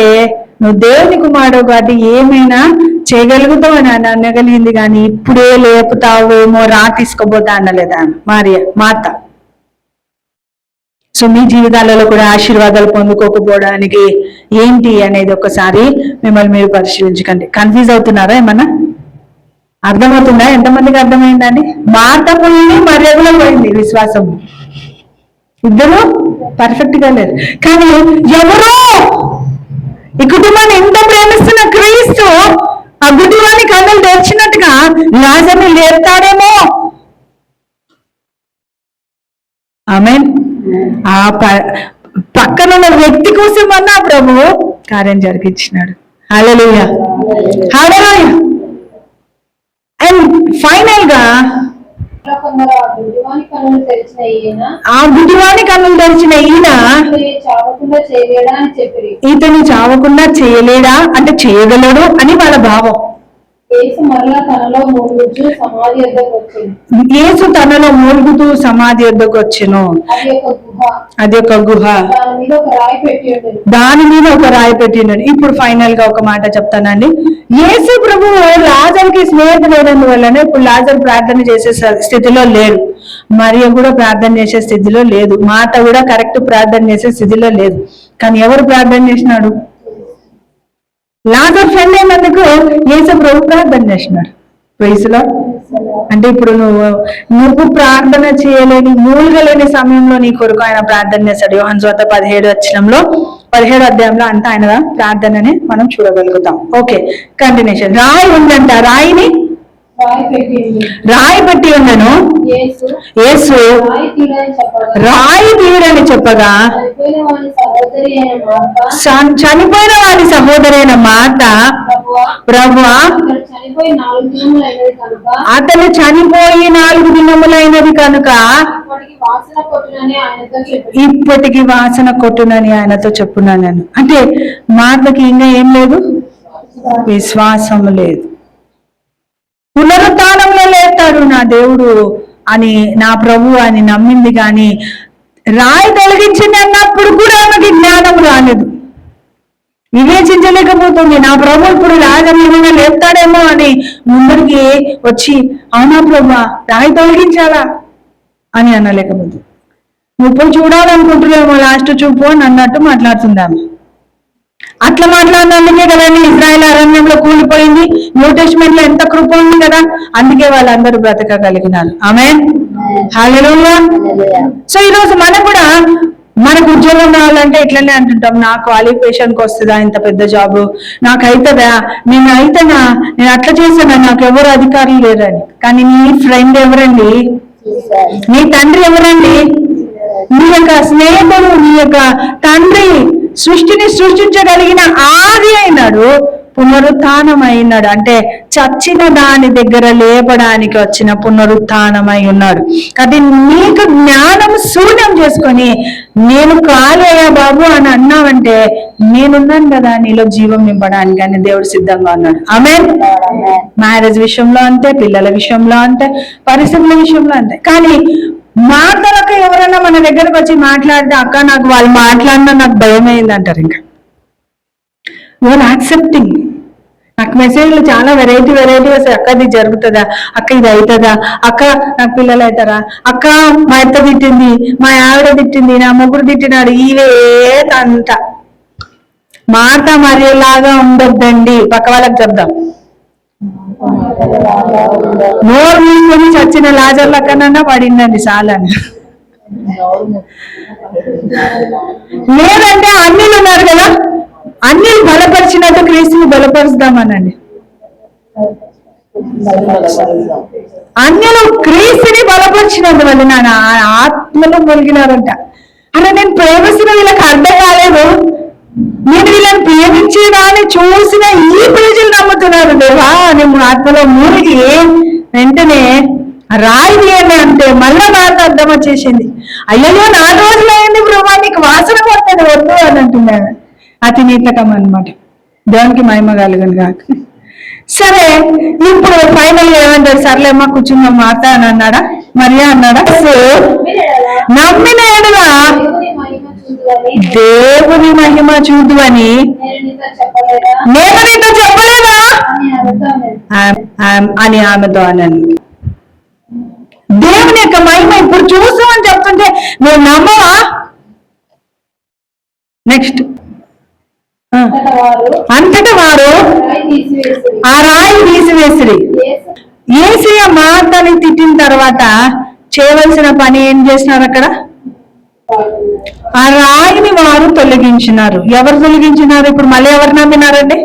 నువ్వు దేవుని కుమారుడు కాబట్టి ఏమైనా చేయగలుగుతావు అని అనగలిగింది, కానీ ఇప్పుడే లేపుతావేమో రా తీసుకోబోతా అనలేదా మాత. సో మీ జీవితాలలో కూడా ఆశీర్వాదాలు పొందుకోకపోవడానికి ఏంటి అనేది ఒకసారి మిమ్మల్ని మీరు పరిశీలించకండి. కన్ఫ్యూజ్ అవుతున్నారా? ఏమన్నా అర్థమవుతుందా? ఎంతమందికి అర్థమైందండి? మాట పోయింది, మర్యాదలో పోయింది విశ్వాసం. ఇద్దరు పర్ఫెక్ట్ గా లేరు. కానీ ఎవరో ఈ కుటుంబాన్ని ఎంత ప్రేమిస్తున్న క్రీస్తు ఆ గుడ్డివాని కన్నులు తెరిచినట్టుగా లాజర్ని లేపుతాడేమో. ఆమేన్. ఆ పక్కన ఉన్న వ్యక్తి కోసం అన్నా ప్రభువు కార్యం జరిగించినాడు. హల్లెలూయా, హల్లెలూయా. అండ్ ఫైనల్ గా ఆ గుడ్డివాని కన్నులు తెరిచిన ఈయన ఇతను చావకుండా చేయలేడా అంటే చేయగలడు అని వాళ్ళ భావం. యేసు తనలో మూలుగుతూ సమాధి వద్దకు వచ్చెను. అది ఒక గుహ, దాని మీద ఒక రాయి పెట్టి ఉన్నాడు. ఇప్పుడు ఫైనల్ గా ఒక మాట చెప్తానండి. యేసు ప్రభువు లాజరుకి స్నేహితుడు వల్లనే ఇప్పుడు లాజరు ప్రార్థన చేసే స్థితిలో లేడు. మరియ కూడా ప్రార్థన చేసే స్థితిలో లేదు. మాత కూడా కరెక్ట్ ప్రార్థన చేసే స్థితిలో లేదు. కానీ ఎవరు ప్రార్థన చేసినాడు? లాజర్ ఫ్రెండ్ అయినందుకు యేసు ప్రభు ప్రార్థన చేసినాడు. Praise Lord. అంటే ఇప్పుడు నువ్వు ప్రార్థన చేయలేని, మూలగలేని సమయంలో నీ కొరకు ఆయన ప్రార్థన చేస్తాడు. యోహాను సువార్త 17 అధ్యాయంలో అంతా ఆయన ప్రార్థనని మనం చూడగలుగుతాం. Okay, continuation. రాయి ఉందంట, రాయి పెట్టి ఉండను. యేసు రాయి తీయడని చెప్పగా చనిపోయిన వాడి సహోదరి అయిన మాట, ప్రభువా అతను చనిపోయి 4 దినములైనది కనుక ఇప్పటికి వాసన కొట్టునని ఆయనతో చెప్పున్నాను. అంటే మాటకి ఇంకా ఏం లేదు, విశ్వాసం లేదు. పునరుత్థానంలో లేస్తాడు నా దేవుడు అని, నా ప్రభు అని నమ్మింది. కానీ రాయి తొలగించింది అన్నప్పుడు కూడా ఆమెకి జ్ఞానం రాలేదు, వివేచించలేకపోతుంది. నా ప్రభు ఇప్పుడు లాజరుని లేపుతాడేమో అని ముందరికి వచ్చి, అవునా ప్రభు రాయి తొలగించాలా అని అనలేకపోతుంది. నువ్వు పోయి చూడాలనుకుంటున్నామో లాస్ట్ చూపు అని అన్నట్టు మాట్లాడుతుందాము. అట్లా మాట్లాడినందుకే కదండి ఇజ్రాయెల్ అరణ్యంలో కూలిపోయింది. న్యూ టెస్ట్మెంట్ లో ఎంత కృప ఉంది కదా, అందుకే వాళ్ళందరూ బ్రతకగలిగినారు. ఆమేన్, హల్లెలూయా. సో ఈరోజు మనం కూడా మనకు ఉద్యోగం రావాలంటే ఇట్లనే అంటుంటాం, నా క్వాలిఫికేషన్కి వస్తుందా ఇంత పెద్ద జాబ్, నాకు అవుతుందా, నేను అయితేనా, నేను అట్లా చేసానా, నాకు ఎవరు అధికారులు లేరని. కానీ నీ ఫ్రెండ్ ఎవరండి? నీ తండ్రి ఎవరండి? నీ యొక్క స్నేహితుడు, నీ యొక్క తండ్రి సృష్టిని సృష్టించగలిగిన ఆది అయినాడు, పునరుత్థానం అయినాడు. అంటే చచ్చిన దాని దగ్గర లేపడానికి వచ్చిన పునరుత్థానమై ఉన్నాడు. అది నీకు జ్ఞానం శూన్యం చేసుకొని నేను కాలేయా బాబు అని అన్నావంటే నేనున్నాను కదా నీలో జీవం నింపడానికి అని దేవుడు సిద్ధంగా ఉన్నాడు. ఆమేన్. మ్యారేజ్ విషయంలో అంతే, పిల్లల విషయంలో అంతే, పరిస్థితుల విషయంలో అంతే. కానీ మాటలకు ఎవరైనా మన దగ్గరకు వచ్చి మాట్లాడితే, అక్క నాకు వాళ్ళు మాట్లాడినా నాకు భయం అయింది అంటారు. ఇంకా వాళ్ళు యాక్సెప్టింగ్. నాకు మెసేజ్లు చాలా వెరైటీ వస్తాయి. అక్క ఇది జరుగుతుందా, అక్క ఇది అవుతుందా, అక్క నాకు పిల్లలు అవుతారా, అక్క మా అత్త తిట్టింది, మా ఆవిడ తిట్టింది, నా ముగ్గురు తిట్టినాడు, ఇవే అంత మాట మరియలాగా ఉండొద్దండి. పక్క వాళ్ళకి చెప్దాం, నోరు మూసుకొని చచ్చిన లాజర్ల కన్నా పడిందండి సాలని. లేదంటే అన్నిలు ఉన్నారు కదా, అన్నిలు బలపరిచినట్టు క్రీస్తుని బలపరుస్తామనండి. అన్యులు క్రీస్తుని బలపరిచినట్టు వల్ల నా ఆత్మలో మొలిగినారంట. అలా నేను ప్రేమిస్తున్న వీళ్ళకి అర్థం కాలేదు, నేను వీళ్ళని ప్రేమించేదాన్ని చూసిన ఈ ప్రజలు నమ్ముతున్నారు దేవా అని ఆత్మలో మూలిగి వెంటనే రాయి తీయండి అంటే మళ్ళా బాధ అర్థం వచ్చేసింది. అయ్యో 4 రోజులు అయింది ప్రభా, నీకు వాసన పడుతుంది వద్దు అని అంటున్నాను. అతి నీతకం అనమాట. దేవునికి మహిమ కలుగును గాక. సరే, ఇప్పుడు ఫైనల్ ఏమంటారు? సర్లేమ్మా కూర్చుందాం మాట అని అన్నాడా, మరియా అన్నాడా? నమ్మిన ఎడల దేవుని మహిమ చూడు అని నేను నీతో చెప్పలేదా అని ఆమెతో అనండి. దేవుని యొక్క మహిమ ఇప్పుడు చూస్తామని చెప్తుంటే నువ్వు నమ్మవా? నెక్స్ట్, అంతటా వారు ఆ రాయి తీసివేసిరి. యేసయ్య మాతని తిట్టిన తర్వాత చేయవలసిన పని ఏం చేసినారు? అక్కడ ఆ రాయిని వారు తొలగించినారు. ఎవరు తొలగించినారు? ఇప్పుడు మళ్ళీ ఎవరు నమ్మినారండి?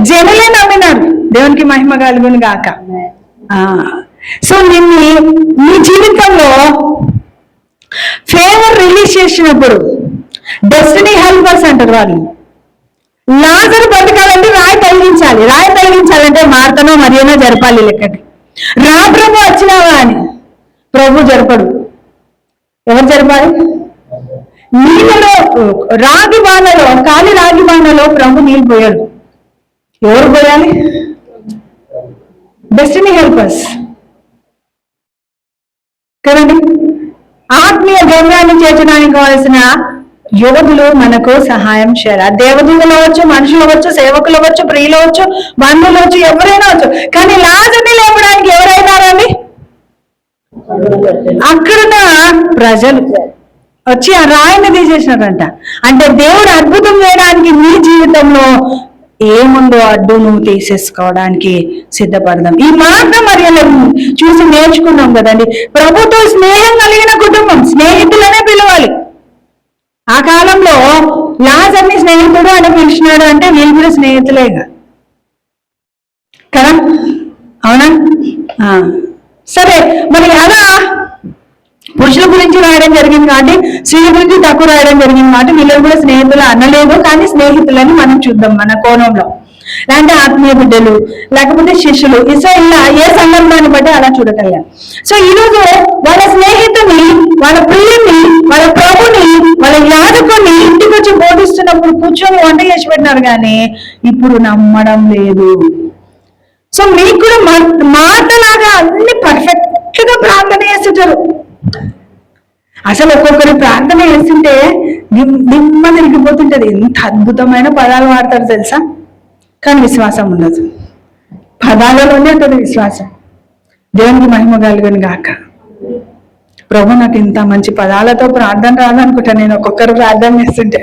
జనులే నమ్మినారు. దేవునికి మహిమ కలుగును గాక. సో నీ జీవితంలో ఫేవర్ రిలీజ్ చేసినప్పుడు డెస్టినీ హెల్పర్స్ అంటారు వాళ్ళు. లాజరు బతకాలంటే రాయి తొలగించాలి. రాయి తొలగించాలంటే మార్తనో మరియనో జరపాలి లెక్కటి. రా ప్రభు వచ్చినావా అని. ప్రభు జరపడు. ఎవరు జరపాలి? నీళ్ళలో రాగి బాణలో, కాలి రాగి బాణలో ప్రభు నీళ్ళు పోయాడు. ఎవరు పోయాలి? డెస్టినీ హెల్పర్స్ కదండి. ఆత్మీయ గమ్యాన్ని చేర్చడానికి కావాల్సిన యోధులు మనకు సహాయం చేయాలి. దేవదూతలు అవ్వచ్చు, మనుషులు అవ్వచ్చు, సేవకులు అవ్వచ్చు, ప్రియులు అవ్వచ్చు, బంధువులు అవ్వచ్చు, ఎవరైనా అవచ్చు. కానీ లాజర్ని లేపడానికి ఎవరైనారండి? అక్కడున్న ప్రజలు వచ్చి ఆ రాయిని తీసేసినారంట. అంటే దేవుడు అద్భుతం చేయడానికి నీ జీవితంలో ఏముందో అడ్డు నువ్వు తీసేసుకోవడానికి సిద్ధపడదాం. ఈ మాట మరియలు చూసి నేర్చుకున్నాం కదండి. ప్రభుతో స్నేహం కలిగిన కుటుంబం, స్నేహితులనే పిలవాలి. ఆ కాలంలో లాజర్ని స్నేహితుడు అని పిలిచినాడు అంటే వీళ్ళు కూడా స్నేహితులేగా కదా, అవునా? సరే, మరి అలా పురుషుల గురించి రాయడం జరిగింది కాబట్టి స్త్రీల గురించి తక్కువ రాయడం జరిగింది కాబట్టి వీళ్ళు కూడా స్నేహితులు అనలేదు. కానీ స్నేహితులని మనం చూద్దాం మన కోణంలో. అంటే ఆత్మీయ బిడ్డలు, లేకపోతే శిష్యులు. సో ఇలా ఏ సందర్భాన్ని బట్టి అలా చూడగలిగాం. సో ఈరోజు వాళ్ళ స్నేహితుని, వాళ్ళ ప్రియుని, వాళ్ళ ప్రభుని, వాళ్ళ యాజకుని ఇంటికి వచ్చి బోధిస్తున్నప్పుడు కూర్చొని వంట చేసి పెట్టినారు కానీ ఇప్పుడు నమ్మడం లేదు. సో మీకు కూడా మాటలాగా అన్ని పర్ఫెక్ట్ గా ప్రార్థన చేస్తుంటారు. అసలు ఒక్కొక్కరి ప్రార్థన చేస్తుంటే నిమ్మ తిరిగిపోతుంటది. ఎంత అద్భుతమైన పదాలు వాడతారు తెలుసా? కానీ విశ్వాసం ఉండదు. పదాలలోనే ఉంటుంది విశ్వాసం. దేవునికి మహిమ కలుగును గాక. ప్రభు నాకు ఇంత మంచి పదాలతో ప్రార్థన రాదనుకుంటా నేను ఒక్కొక్కరు ప్రార్థన చేస్తుంటే.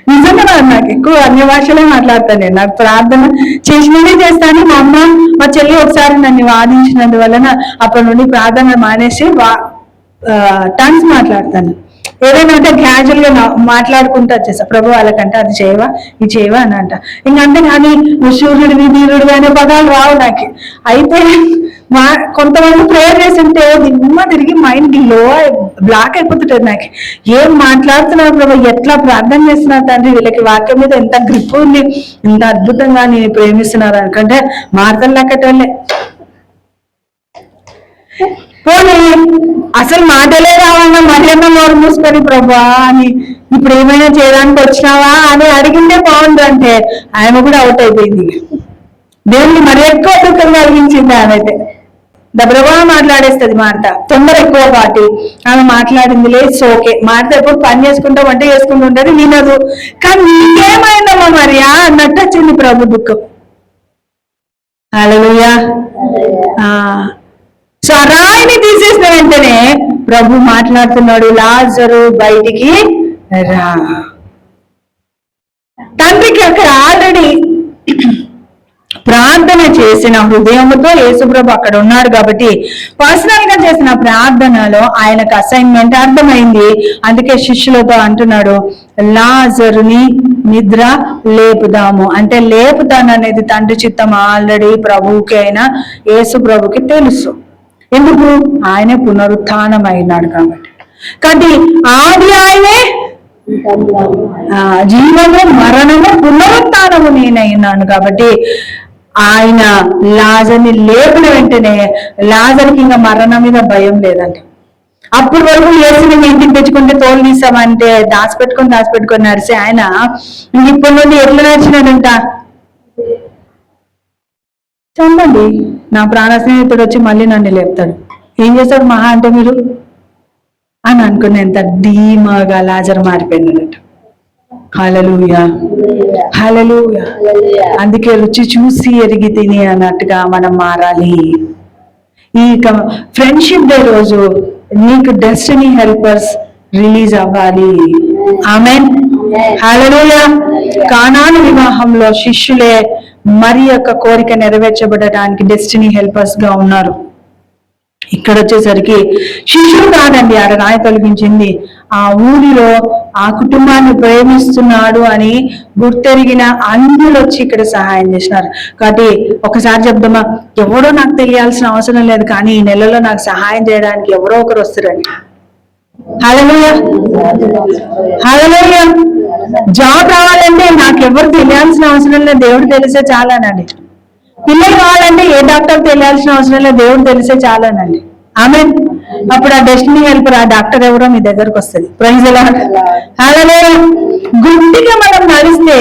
నిజంగా నాకు ఎక్కువ అన్య భాషలే మాట్లాడతాను నేను. నాకు ప్రార్థన చేసినదే చేస్తాను. మా అమ్మ, మా చెల్లి ఒకసారి నన్ను వాదించినందువలన అప్పటి నుండి ప్రార్థన మానేసి టన్స్ మాట్లాడతాను. ఏదైనా అంటే క్యాజువల్ గా మాట్లాడుకుంటూ వచ్చేసా. ప్రభు వాళ్ళకంటే అది చేయవా, ఇది చేయవా అని అంట. ఇంకంతే కానీ నువ్వు సూర్యుడివి, వీరుడివి అనే పదాలు రావు నాకు. అయితే కొంతమంది ప్రేయర్ చేస్తుంటే నిమ్మ తిరిగి మైండ్ బ్లాక్ అయిపోతుంటది నాకు. ఏం మాట్లాడుతున్నారు ప్రభు, ఎట్లా ప్రార్థన చేస్తున్నారు తండ్రి, వీళ్ళకి వాక్యం మీద ఎంత గ్రిప్ ఉంది, ఎంత అద్భుతంగా నేను ప్రేమిస్తున్నారు అనుకంటే మార్తలు లెక్కటోళ్ళే. పోనీ అసలు మాటలే రావన్నా మరియమ్మ నోరు మూసుకొని ప్రభా అని ఇప్పుడు ఏమైనా చేయడానికి వచ్చినావా అని అడిగిందే బాగుంది అంటే ఆమె కూడా అవుట్ అయిపోయింది. దేవుని మరి ఎక్కువ దుఃఖం కలిగించింది ఆమె. అయితే దబ్రబా మాట్లాడేస్తుంది మాట, తొందర ఎక్కువ పాటి ఆమె మాట్లాడింది లేదు. ఓకే, మాట ఎప్పుడు పని చేసుకుంటా వంట చేసుకుంటూ ఉంటుంది, వినదు. కానీ నీకేమైందమ్మా మరియా అన్నట్టు వచ్చింది ప్రభు దుఃఖం. హల్లెలూయా. సో ఆ రాయిని తీసేసిన వెంటనే ప్రభు మాట్లాడుతున్నాడు, లాజరు బయటికి రా. తండ్రికి అక్కడ ఆల్రెడీ ప్రార్థన చేసిన హృదయంతో యేసుప్రభు అక్కడ ఉన్నాడు కాబట్టి పర్సనల్ గా చేసిన ప్రార్థనలో ఆయనకు అసైన్మెంట్ అర్థమైంది. అందుకే శిష్యులతో అంటున్నాడు, లాజరుని నిద్ర లేపుదాము. అంటే లేపుతాను అనేది తండ్రి చిత్తం ఆల్రెడీ ప్రభువుకి అయినా యేసు ప్రభుకి తెలుసు. ఎందుకు? ఆయనే పునరుత్థానం అయినాడు కాబట్టి. కాబట్టి ఆది ఆయనే, జీవము మరణము పునరుత్థానము నేనైనాను కాబట్టి ఆయన లాజర్ని లేపిన వెంటనే లాజర్కి ఇంకా మరణం మీద భయం లేదంట. అప్పుడు వరకు యేసుని ఇంటికి తెచ్చుకుంటే తోలు తీసామంటే దాచిపెట్టుకొని నడిచి ఆయన ఇప్పటి నుండి ఎట్లా నడిచినాడంట, చంపండి నా ప్రాణ స్నేహితుడు వచ్చి మళ్ళీ నన్ను లేపుతాడు, ఏం చేస్తాడు మహా అంటే మీరు అని అనుకునేంత ధీమాగా లాజర్ మారిపోయినాడట. హల్లెలూయా, హల్లెలూయా. అందుకే రుచి చూసి ఎరిగి తిని అన్నట్టుగా మనం మారాలి. ఈ ఫ్రెండ్షిప్ డే రోజు నీకు డెస్టినీ హెల్పర్స్ రిలీజ్ అవ్వాలి. ఆమేన్, హల్లెలూయా. కానాను వివాహంలో శిష్యులే మరి యొక్క కోరిక నెరవేర్చబడటానికి డెస్టినీ హెల్పర్స్ గా ఉన్నారు. ఇక్కడ వచ్చేసరికి శిష్యుడు కాదండి ఆడ రాయ తొలగించింది, ఆ ఊరిలో ఆ కుటుంబాన్ని ప్రేమిస్తున్నాడు అని గుర్తెరిగిన అన్యులు వచ్చి ఇక్కడ సహాయం చేసినారు. కాబట్టి ఒకసారి చెప్దామా, ఎవరో నాకు తెలియాల్సిన అవసరం లేదు, కానీ ఈ నెలలో నాకు సహాయం చేయడానికి ఎవరో ఒకరు వస్తారండి. హల్లెలూయా, హల్లెలూయా. జాబ్ రావాలంటే నాకు ఎవరు తెలియాల్సిన అవసరం లేదు, దేవుడు తెలిసే చాలానండి. పిల్లలు కావాలంటే ఏ డాక్టర్ తెలియాల్సిన అవసరం లేదు, దేవుడు తెలిసే చాలానండి. ఆమేన్. అప్పుడు ఆ డెస్టినీ హెల్పర్, ఆ డాక్టర్ ఎవరో మీ దగ్గరకు వస్తుంది. Praise the lord. హల్లెలూయా. గుడ్డిగా మనం నడిస్తే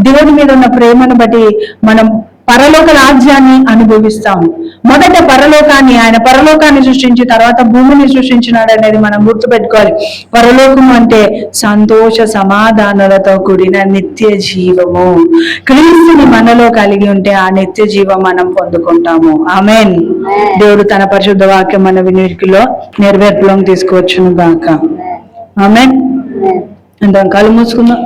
దేవుడి మీద ఉన్న ప్రేమను బట్టి మనం పరలోక రాజ్యాన్ని అనుభవిస్తాము. మొదట పరలోకాన్ని, ఆయన పరలోకాన్ని సృష్టించి తర్వాత భూమిని సృష్టించినాడు అనేది మనం గుర్తుపెట్టుకోవాలి. పరలోకం అంటే సంతోష సమాధానాలతో కూడిన నిత్య జీవము. క్రీస్తుని మనలో కలిగి ఉంటే ఆ నిత్య జీవం మనం పొందుకుంటాము. ఆమేన్. దేవుడు తన పరిశుద్ధ వాక్యం మన వినికిడిలో నెరవేర్పులోకి తీసుకువచ్చును గాక. ఆమేన్. అంటే కళ్ళు మూసుకుందాం.